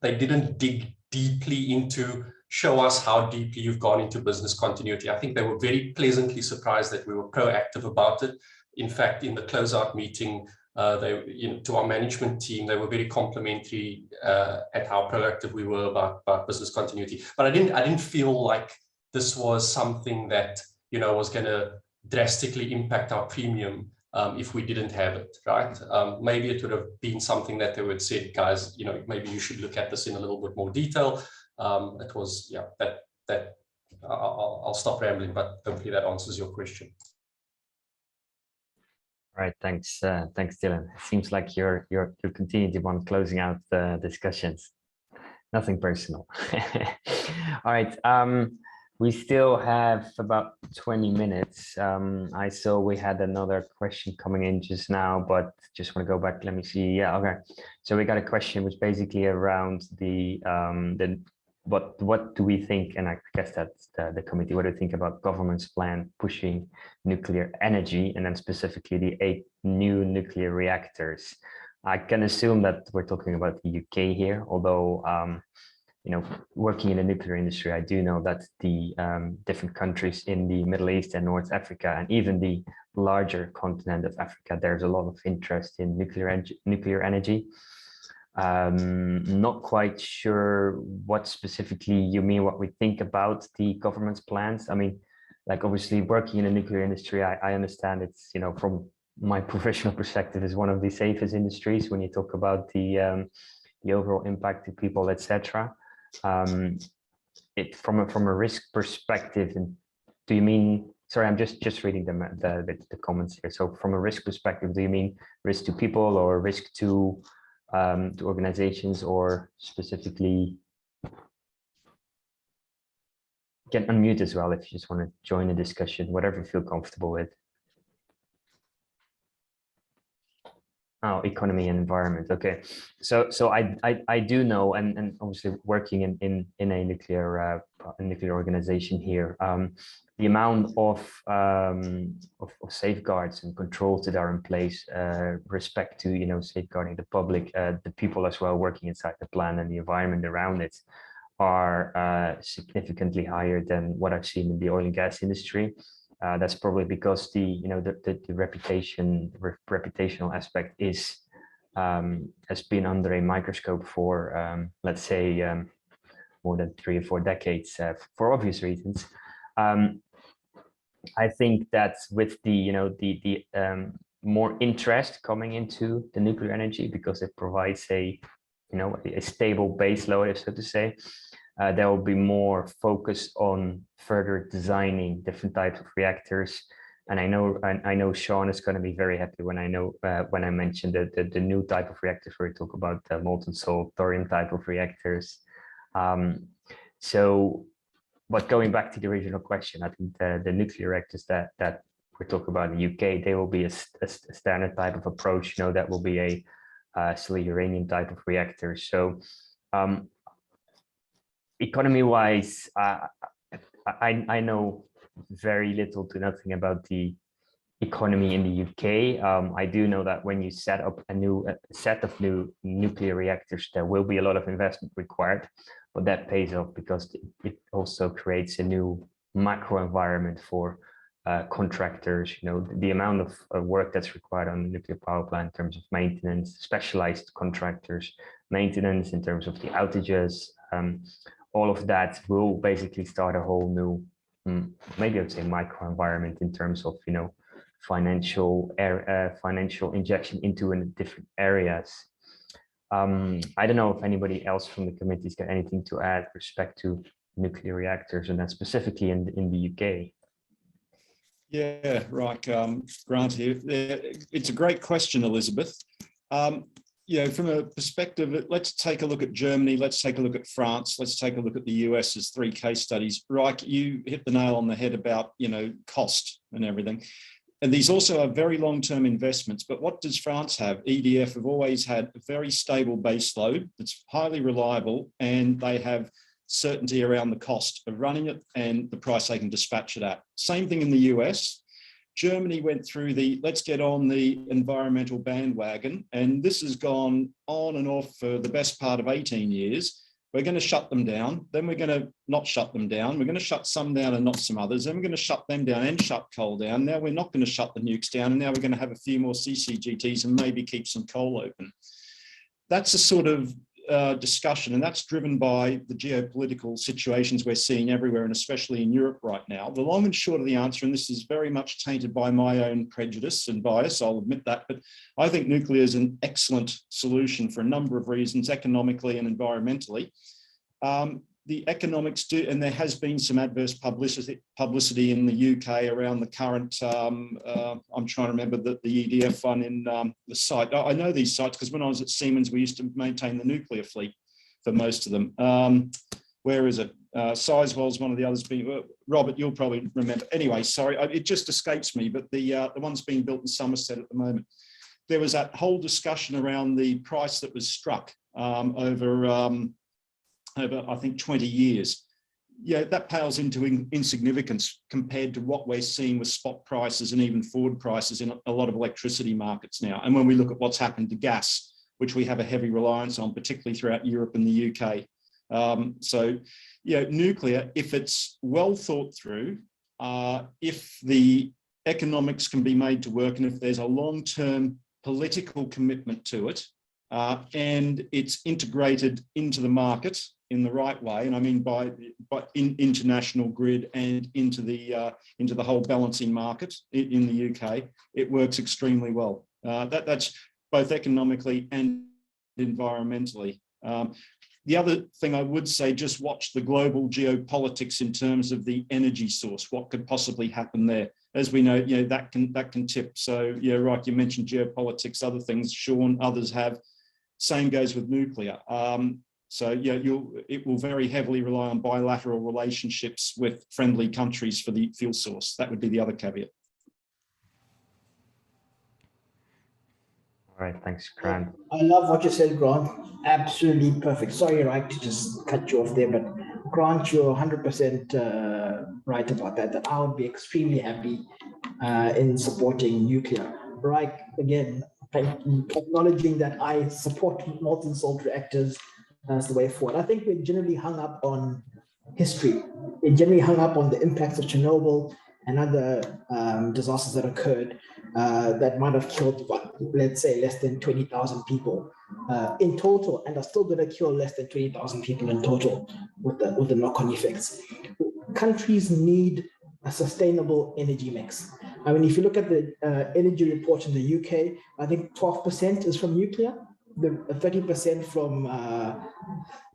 they didn't dig deeply into show us how deeply you've gone into business continuity. I think they were very pleasantly surprised that we were proactive about it. In fact, in the closeout meeting, to our management team, they were very complimentary at how proactive we were about business continuity. But I didn't feel like this was something that was going to drastically impact our premium if we didn't have it, right? Maybe it would have been something that they would say, guys, maybe you should look at this in a little bit more detail. It was, that I'll stop rambling, but hopefully that answers your question. All right, thanks, Dylan. It seems like you're continuing on closing out the discussions. Nothing personal. All right. We still have about 20 minutes. I saw we had another question coming in just now, but just want to go back. Let me see. Yeah, okay. So we got a question which basically around what do we think, and I guess that's the committee, what do you think about government's plan pushing nuclear energy, and then specifically the 8 new nuclear reactors? I can assume that we're talking about the UK here, although working in the nuclear industry, I do know that the different countries in the Middle East and North Africa, and even the larger continent of Africa, there's a lot of interest in nuclear energy. Not quite sure what specifically you mean, what we think about the government's plans. I mean, like obviously working in the nuclear industry, I understand it's, from my professional perspective, is one of the safest industries when you talk about the overall impact to people, etc. It from a risk perspective, and do you mean? Sorry, I'm just reading the comments here. So from a risk perspective, do you mean risk to people or risk to organizations, or specifically? You can unmute as well if you just want to join the discussion, whatever you feel comfortable with. Oh, economy and environment. Okay, so I do know, and obviously working in a nuclear organization here, the amount of safeguards and controls that are in place, respect to safeguarding the public, the people as well working inside the plant and the environment around it, are significantly higher than what I've seen in the oil and gas industry. That's probably because the reputational aspect has been under a microscope for let's say more than 3 or 4 decades, for obvious reasons. I think that's with the the more interest coming into the nuclear energy, because it provides a a stable base load, so to say. There will be more focus on further designing different types of reactors. And I know Sean is going to be very happy when I mentioned the new type of reactors, where we talk about molten salt, thorium type of reactors. But going back to the original question, I think the nuclear reactors that we're talking about in the UK, they will be a standard type of approach. That will be a still uranium type of reactor. So economy-wise, I know very little to nothing about the economy in the UK. I do know that when you set up a new set of new nuclear reactors, there will be a lot of investment required, but that pays off because it also creates a new macro environment for contractors. The amount of work that's required on the nuclear power plant in terms of maintenance, specialized contractors, maintenance in terms of the outages, all of that will basically start a whole new, maybe I would say, micro environment in terms of financial injection into different areas. I don't know if anybody else from the committee's got anything to add with respect to nuclear reactors, and then specifically in the UK. Yeah, right. Grant here. It's a great question, Elizabeth. From a perspective, let's take a look at Germany, let's take a look at France, let's take a look at the US as 3 case studies. Right, you hit the nail on the head about, cost and everything. And these also are very long-term investments. But what does France have? EDF have always had a very stable base load that's highly reliable, and they have certainty around the cost of running it and the price they can dispatch it at. Same thing in the US. Germany went through the let's get on the environmental bandwagon, and this has gone on and off for the best part of 18 years. We're going to shut them down, then we're going to not shut them down. We're going to shut some down and not some others. Then we're going to shut them down and shut coal down. Now we're not going to shut the nukes down, and now we're going to have a few more CCGTs and maybe keep some coal open. That's a sort of discussion, and that's driven by the geopolitical situations we're seeing everywhere, and especially in Europe right now. The long and short of the answer, and this is very much tainted by my own prejudice and bias, I'll admit that, but I think nuclear is an excellent solution for a number of reasons, economically and environmentally. The economics do, and there has been some adverse publicity in the UK around the current, I'm trying to remember the EDF one in the site. I know these sites because when I was at Siemens, we used to maintain the nuclear fleet for most of them. Where is it? Sizewell's one of the others being, Robert, you'll probably remember. Anyway, sorry, it just escapes me, but the one's being built in Somerset at the moment. There was that whole discussion around the price that was struck over I think 20 years. Yeah, that pales into insignificance compared to what we're seeing with spot prices and even forward prices in a lot of electricity markets now. And when we look at what's happened to gas, which we have a heavy reliance on, particularly throughout Europe and the UK. So, nuclear, if it's well thought through, if the economics can be made to work, and if there's a long-term political commitment to it, and it's integrated into the market in the right way, and I mean by international grid and into the whole balancing market in the UK, it works extremely well. That's both economically and environmentally. The other thing I would say, just watch the global geopolitics in terms of the energy source. What could possibly happen there? As we know, that can tip. So yeah, right. You mentioned geopolitics, other things. Sean, others have. Same goes with nuclear. So yeah, it will very heavily rely on bilateral relationships with friendly countries for the fuel source. That would be the other caveat. All right, thanks, Grant. I love what you said, Grant. Absolutely perfect. Sorry, right, to just cut you off there, but Grant, you're 100% right about that. That I would be extremely happy in supporting nuclear. Right, again, acknowledging that I support molten salt reactors as the way forward. I think we're generally hung up on history. We're generally hung up on the impacts of Chernobyl and other disasters that occurred that might have killed, let's say, less than 20,000 people in total, and are still going to kill less than 20,000 people in total with the knock-on effects. Countries need a sustainable energy mix. I mean, if you look at the energy report in the UK, I think 12% is from nuclear, the 30% from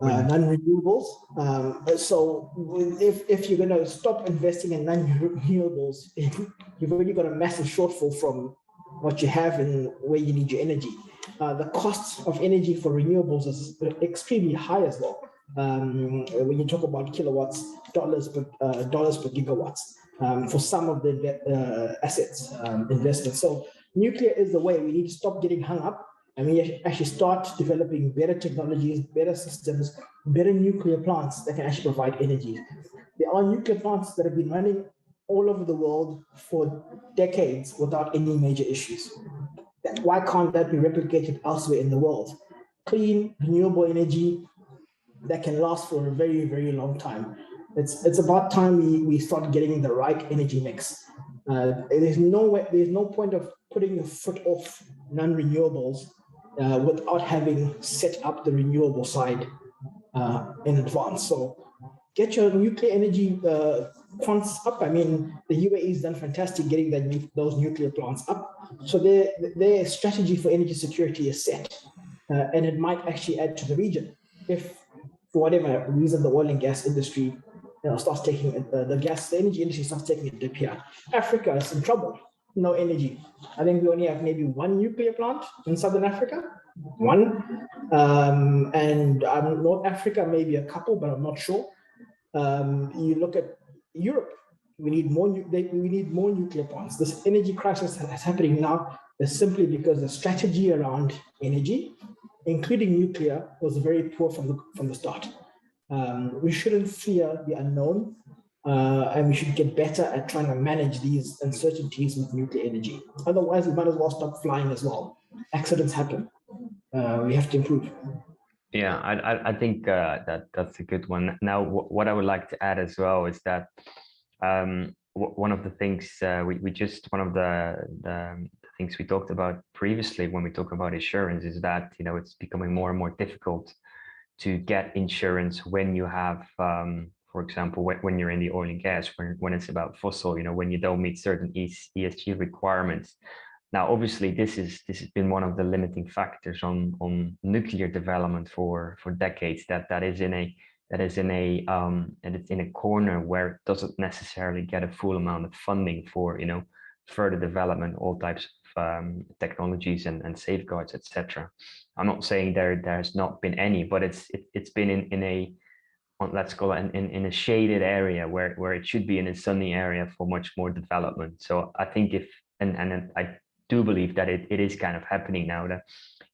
non-renewables. So if you're going to stop investing in non-renewables, you've already got a massive shortfall from what you have and where you need your energy. The cost of energy for renewables is extremely high as well. When you talk about kilowatts, dollars per gigawatts for some of the assets investments. So nuclear is the way. We need to stop getting hung up, and we actually start developing better technologies, better systems, better nuclear plants that can actually provide energy. There are nuclear plants that have been running all over the world for decades without any major issues. Why can't that be replicated elsewhere in the world? Clean, renewable energy that can last for a very, very long time. It's about time we start getting the right energy mix. There's no point of putting your foot off non-renewables without having set up the renewable side in advance. So get your nuclear energy plants up. I mean, the UAE has done fantastic getting those nuclear plants up. So their strategy for energy security is set, and it might actually add to the region if, for whatever reason, the oil and gas industry starts taking the energy industry starts taking a dip here. Africa is in trouble. No energy. I think we only have maybe one nuclear plant in Southern Africa. One, and North Africa maybe a couple, but I'm not sure. You look at Europe, we need more nuclear plants. This energy crisis that's happening now is simply because the strategy around energy, including nuclear, was very poor from the start. We shouldn't fear the unknown, and we should get better at trying to manage these uncertainties with nuclear energy. Otherwise, we might as well stop flying as well. Accidents happen. We have to improve. Yeah, I think that's a good one. Now, what I would like to add as well is that one of the things one of the things we talked about previously when we talk about insurance is that it's becoming more and more difficult to get insurance when you have, for example, when you're in the oil and gas, when it's about fossil, when you don't meet certain ESG requirements. Now, obviously, this has been one of the limiting factors on nuclear development for decades. That is in a corner where it doesn't necessarily get a full amount of funding for further development, all types of technologies and safeguards, etc. I'm not saying there has not been any, but it's been in a, let's call it in a shaded area where it should be in a sunny area for much more development. So I think and I do believe that it is kind of happening now, that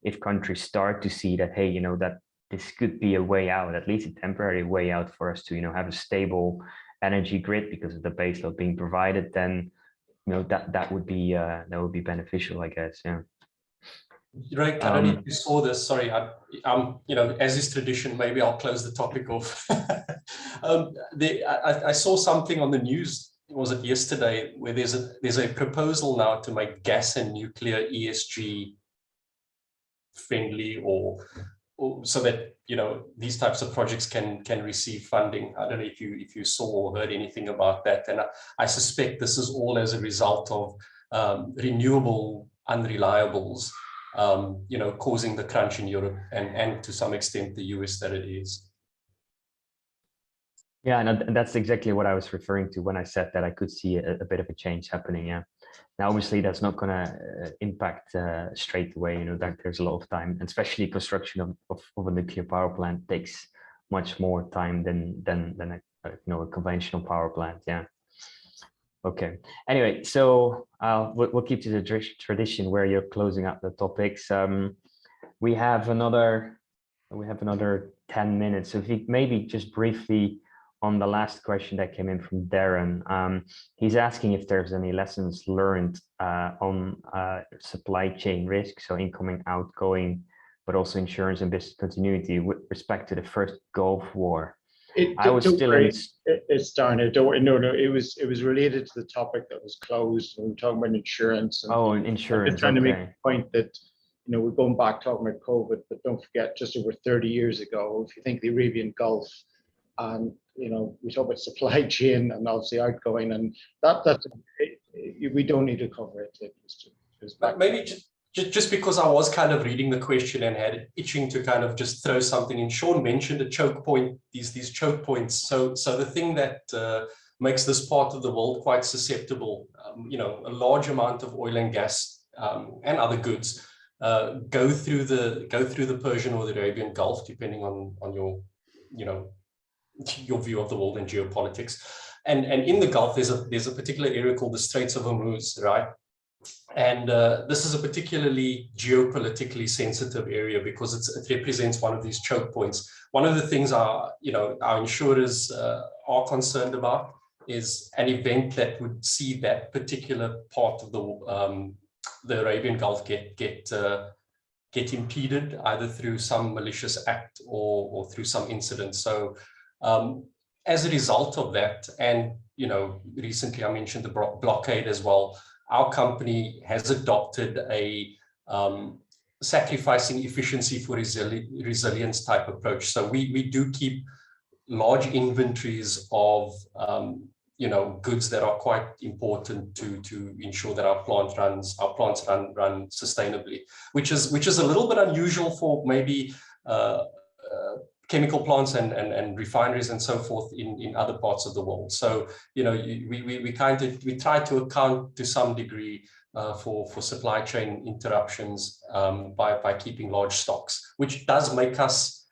if countries start to see that, hey, that this could be a way out, at least a temporary way out for us to, have a stable energy grid because of the baseload being provided, then, that would be beneficial, I guess. Yeah. Right, I don't know if you saw this. Sorry, as is tradition, maybe I'll close the topic off. I saw something on the news. Was it yesterday, where there's a proposal now to make gas and nuclear ESG friendly, or so that these types of projects can receive funding. I don't know if you saw or heard anything about that, and I suspect this is all as a result of renewable unreliables, causing the crunch in Europe and to some extent the US that it is. Yeah, and that's exactly what I was referring to when I said that I could see a bit of a change happening. Yeah. Now, obviously, that's not going to impact straight away. That there's a lot of time, and especially construction of a nuclear power plant takes much more time than a conventional power plant. Yeah. Okay. Anyway, so we'll keep to the tradition where you're closing up the topics. We have another 10 minutes. So if you maybe just briefly on the last question that came in from Darren, he's asking if there's any lessons learned on supply chain risk, so incoming, outgoing, but also insurance and business continuity with respect to the first Gulf War. It's down here. No. It was related to the topic that was closed. And we're talking about insurance. And insurance. I'm trying to make a point that we're going back talking about COVID, but don't forget, just over 30 years ago, if you think the Arabian Gulf, And we talk about supply chain and obviously outgoing, and we don't need to cover it. But maybe just because I was kind of reading the question and had it itching to kind of just throw something in. Sean mentioned a choke point, these choke points. So the thing that makes this part of the world quite susceptible, a large amount of oil and gas and other goods go through the Persian or the Arabian Gulf, depending on your your view of the world and geopolitics. And in the Gulf, there's a particular area called the Straits of Hormuz, right? And this is a particularly geopolitically sensitive area because it represents one of these choke points. One of the things our insurers are concerned about is an event that would see that particular part of the Arabian Gulf get impeded either through some malicious act or through some incident. So as a result of that, and recently I mentioned the blockade as well, our company has adopted a sacrificing efficiency for resilience type approach. So we do keep large inventories of goods that are quite important to ensure that our plants run sustainably, which is a little bit unusual for maybe chemical plants and refineries and so forth in other parts of the world. So we try to account to some degree for supply chain interruptions by keeping large stocks, which does make us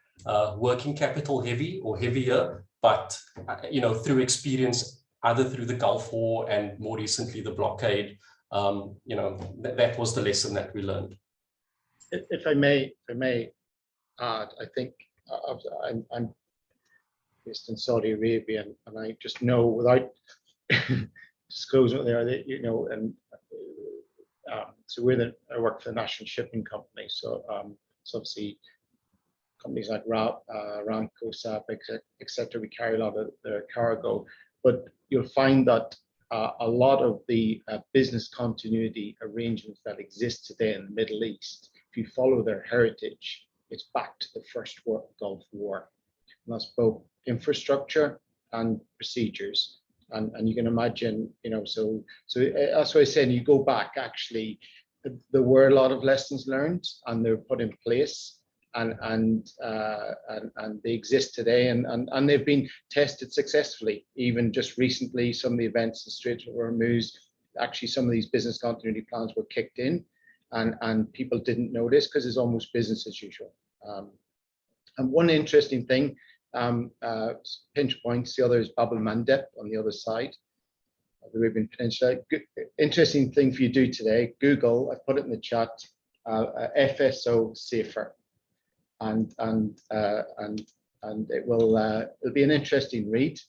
working capital heavy or heavier, but through experience, either through the Gulf War and more recently the blockade, that was the lesson that we learned. If I may add, I think I'm based in Saudi Arabia, and I just know without disclosing what they are, and so I work for the National Shipping Company, so obviously companies like Aramco, SAP, etc. We carry a lot of their cargo, but you'll find that a lot of the business continuity arrangements that exist today in the Middle East, if you follow their heritage, it's back to the First Gulf War. And that's both infrastructure and procedures. And you can imagine, so that's why I said, you go back, actually, there were a lot of lessons learned and they're put in place and they exist today and they've been tested successfully. Even just recently, some of the events in Strait of Hormuz, actually some of these business continuity plans were kicked in and people didn't notice because it's almost business as usual. And one interesting thing, pinch points, the other is Bab el-Mandeb on the other side of the Arabian Peninsula. Interesting thing for you to do today, Google, I put it in the chat, FSO safer. And it'll be an interesting read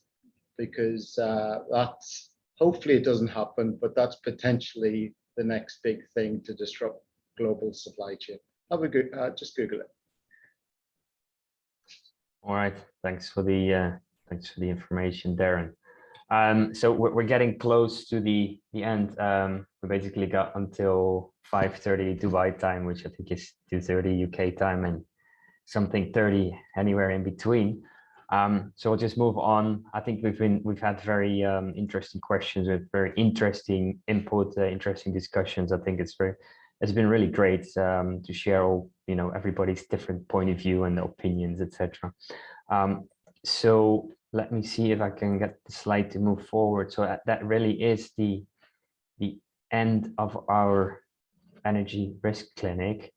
because that's, hopefully it doesn't happen, but that's potentially the next big thing to disrupt global supply chain. Have a good, just Google it. All right, thanks for the information, Darren. So we're getting close to the end. We basically got until 5:30 Dubai time, which I think is 2:30 UK time, and something 30 anywhere in between. So we'll just move on. I think we've had very interesting questions with very interesting input, interesting discussions. I think it's been really great to share all everybody's different point of view and opinions, etc. So let me see if I can get the slide to move forward. So that really is the end of our energy risk clinic.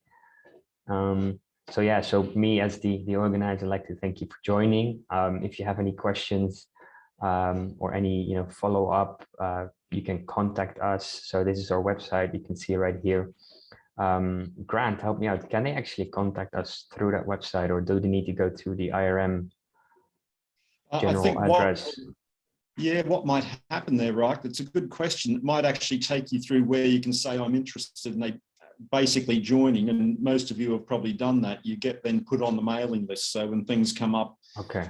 So yeah, so me as the organizer, I'd like to thank you for joining. If you have any questions or any follow up, you can contact us. So this is our website. You can see it right here. Grant, help me out. Can they actually contact us through that website, or do they need to go to the IRM general address? What might happen there, right? It's a good question. It might actually take you through where you can say, I'm interested, and they basically joining, and most of you have probably done that. You get then put on the mailing list. So when things come up,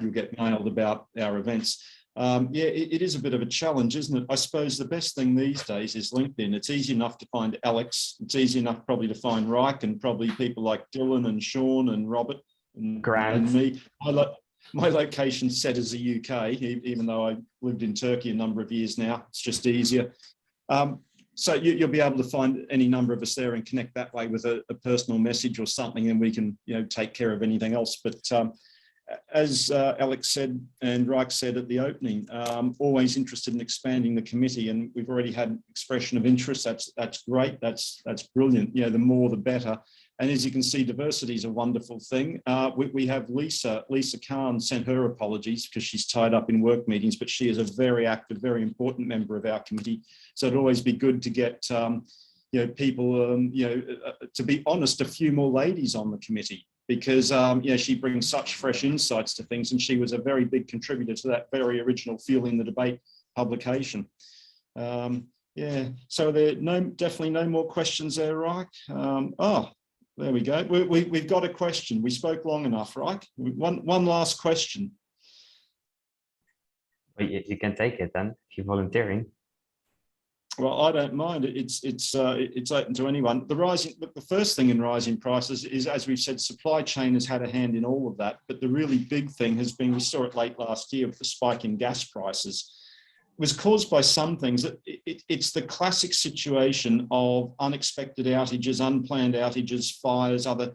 you'll get mailed about our events. It is a bit of a challenge, isn't it? I suppose the best thing these days is LinkedIn. It's easy enough to find Alex. It's easy enough probably to find Reich, and probably people like Dylan and Sean and Robert and Grant and me. my location set as the UK, even though I lived in Turkey a number of years now. It's just easier. So you'll be able to find any number of us there and connect that way with a personal message or something, and we can, you know, take care of anything else. But as Alex said and Reich said at the opening, always interested in expanding the committee, and we've already had expression of interest. That's great. That's brilliant. You know, the more the better. And as you can see, diversity is a wonderful thing. We have Lisa Khan sent her apologies because she's tied up in work meetings, but she is a very active, very important member of our committee. So it'd always be good to get, you know, people, you know, to be honest, a few more ladies on the committee, because, you know, she brings such fresh insights to things, and she was a very big contributor to that very original Fueling the Debate publication. Yeah, so there definitely no more questions there, Reich. Oh, there we go. We've got a question. We spoke long enough, right? One last question. Well, you can take it then if you're volunteering. Well, I don't mind. It's open to anyone. The first thing in rising prices is, as we've said, supply chain has had a hand in all of that. But the really big thing has been, we saw it late last year with the spike in gas prices. Was caused by some things. It's the classic situation of unexpected outages, unplanned outages, fires, other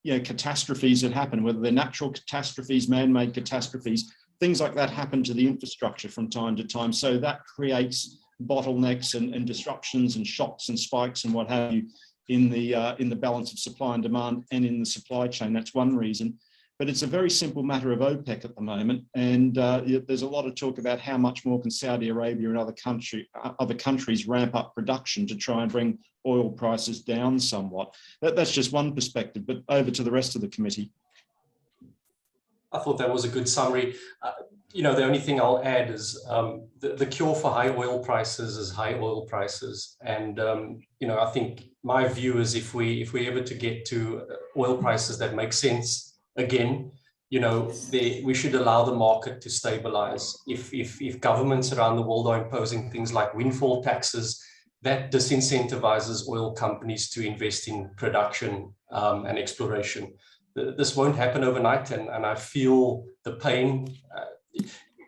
you know, catastrophes that happen, whether they're natural catastrophes, man-made catastrophes, things like that happen to the infrastructure from time to time. So that creates bottlenecks and disruptions and shocks and spikes and what have you in the balance of supply and demand and in the supply chain. That's one reason. But it's a very simple matter of OPEC at the moment, and there's a lot of talk about how much more can Saudi Arabia and other countries ramp up production to try and bring oil prices down somewhat. That's just one perspective, but over to the rest of the committee. I thought that was a good summary. You know, the only thing I'll add is the cure for high oil prices is high oil prices. And, you know, I think my view is if we ever to get to oil prices that make sense, again, you know, we should allow the market to stabilize. If governments around the world are imposing things like windfall taxes, that disincentivizes oil companies to invest in production and exploration. This won't happen overnight, and I feel the pain.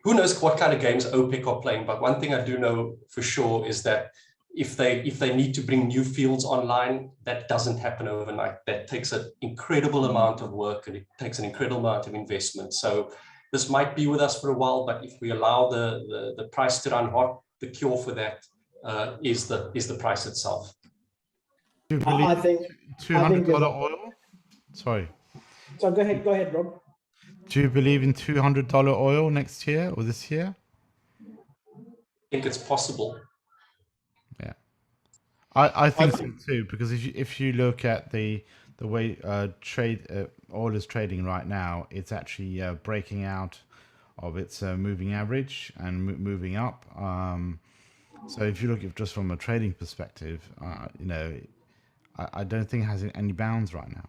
Who knows what kind of games OPEC are playing, but one thing I do know for sure is that if they need to bring new fields online, that doesn't happen overnight. That takes an incredible amount of work, and it takes an incredible amount of investment. So this might be with us for a while, but if we allow the price to run hot, the cure for that is the price itself. Do you believe I think $200 oil? Sorry. So go ahead, Rob. Do you believe in $200 oil next year or this year? I think it's possible. Yeah, I think so too, because if you look at the way oil is trading right now, it's actually breaking out of its moving average and moving up. So if you look at just from a trading perspective, you know, I don't think it has any bounds right now.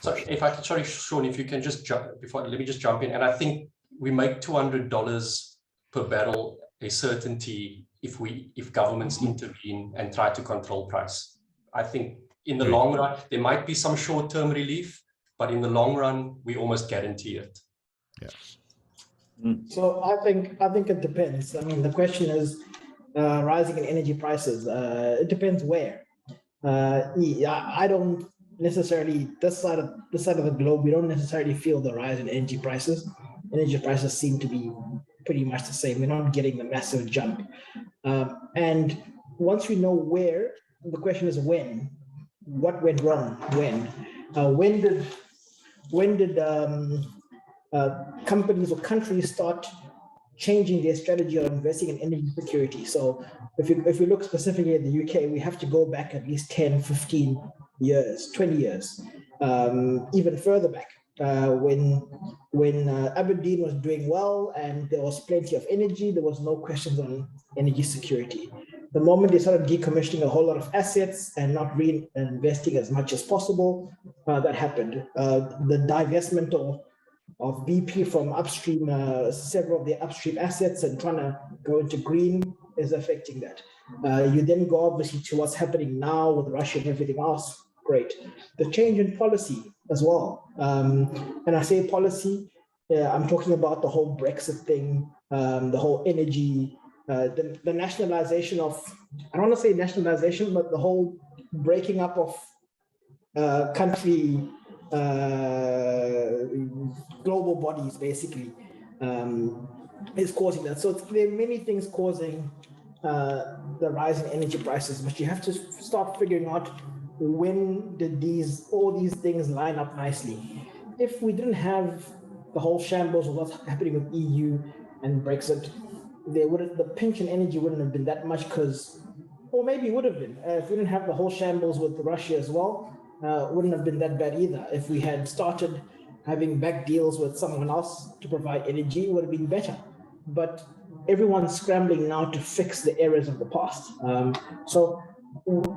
So if I could, sorry, Sean, if you can just jump let me just jump in. And I think we make $200 per barrel a certainty if governments intervene and try to control price. I think in the long run, there might be some short-term relief, but in the long run, we almost guarantee it. Yeah. So I think it depends. I mean, the question is rising in energy prices. It depends where. I don't necessarily this side of the globe. We don't necessarily feel the rise in energy prices. Energy prices seem to be pretty much the same. We're not getting the massive jump. And once we know where, the question is when. What went wrong? When? When did companies or countries start changing their strategy on investing in energy security? So if we look specifically at the UK, we have to go back at least 10, 15 years, 20 years, even further back. When Aberdeen was doing well and there was plenty of energy, there was no questions on energy security. The moment they started decommissioning a whole lot of assets and not reinvesting as much as possible, that happened. The divestment of BP from upstream, several of their upstream assets, and trying to go into green is affecting that. You then go obviously to what's happening now with Russia and everything else. great. The change in policy as well. And I say policy, I'm talking about the whole Brexit thing, the whole energy, the nationalization of, I don't want to say nationalization, but the whole breaking up of country global bodies, basically, is causing that. So there are many things causing the rise in energy prices, but you have to start figuring out, when did all these things line up nicely? If we didn't have the whole shambles of what's happening with EU and Brexit, the pinch in energy wouldn't have been that much, or maybe it would have been. If we didn't have the whole shambles with Russia as well, wouldn't have been that bad either. If we had started having back deals with someone else to provide energy, it would have been better. But everyone's scrambling now to fix the errors of the past. So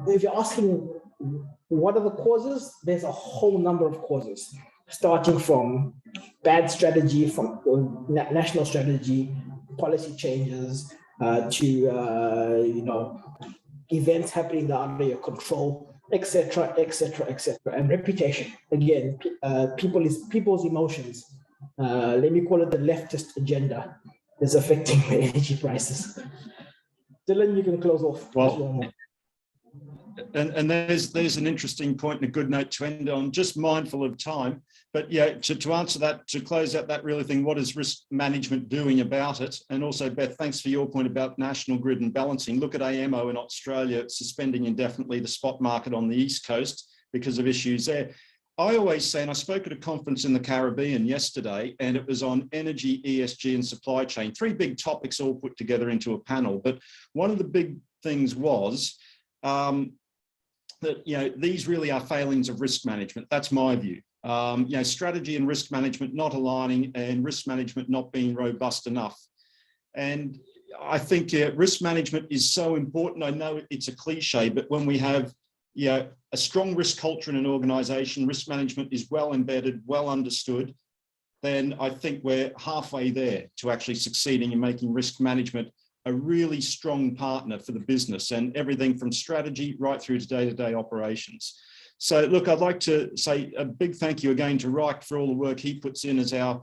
if you're asking what are the causes, there's a whole number of causes, starting from bad strategy, from national strategy, policy changes, to events happening that are under your control, etc., and reputation. Again, people's emotions. Let me call it the leftist agenda is affecting the energy prices. Dylan, you can close off. Well, and there's an interesting point and a good note to end on, just mindful of time. But yeah, to answer that, to close out that really thing, what is risk management doing about it? And also, Beth, thanks for your point about national grid and balancing. Look at AMO in Australia, suspending indefinitely the spot market on the East Coast because of issues there. I always say, and I spoke at a conference in the Caribbean yesterday, and it was on energy, ESG, and supply chain, 3 big topics all put together into a panel. But one of the big things was that these really are failings of risk management. That's my view. Strategy and risk management not aligning, and risk management not being robust enough. And I think risk management is so important. I know it's a cliche, but when we have a strong risk culture in an organization, risk management is well embedded, well understood, then I think we're halfway there to actually succeeding in making risk management a really strong partner for the business, and everything from strategy right through to day-to-day operations. So look, I'd like to say a big thank you again to Reich for all the work he puts in as our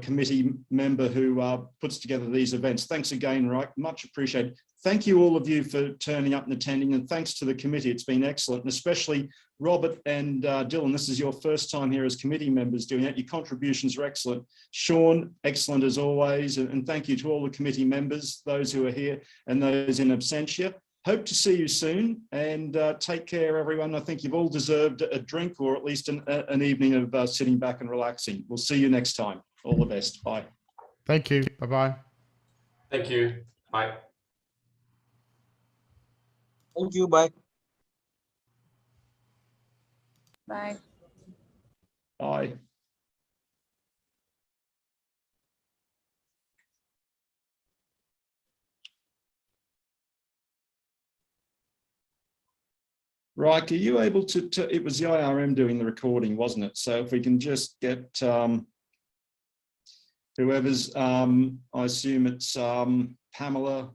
committee member who puts together these events. Thanks again, Reich, much appreciated. Thank you all of you for turning up and attending, and thanks to the committee, it's been excellent, and especially Robert and Dylan, this is your first time here as committee members doing it. Your contributions are excellent. Sean, excellent as always, and thank you to all the committee members, those who are here and those in absentia. Hope to see you soon, and take care, everyone. I think you've all deserved a drink, or at least an evening of sitting back and relaxing. We'll see you next time. All the best. Bye. Thank you. Bye-bye. Thank you. Bye. Thank you. Bye. Bye. Bye. Reich, are you able to, it was the IRM doing the recording, wasn't it? So if we can just get whoever's, I assume it's Pamela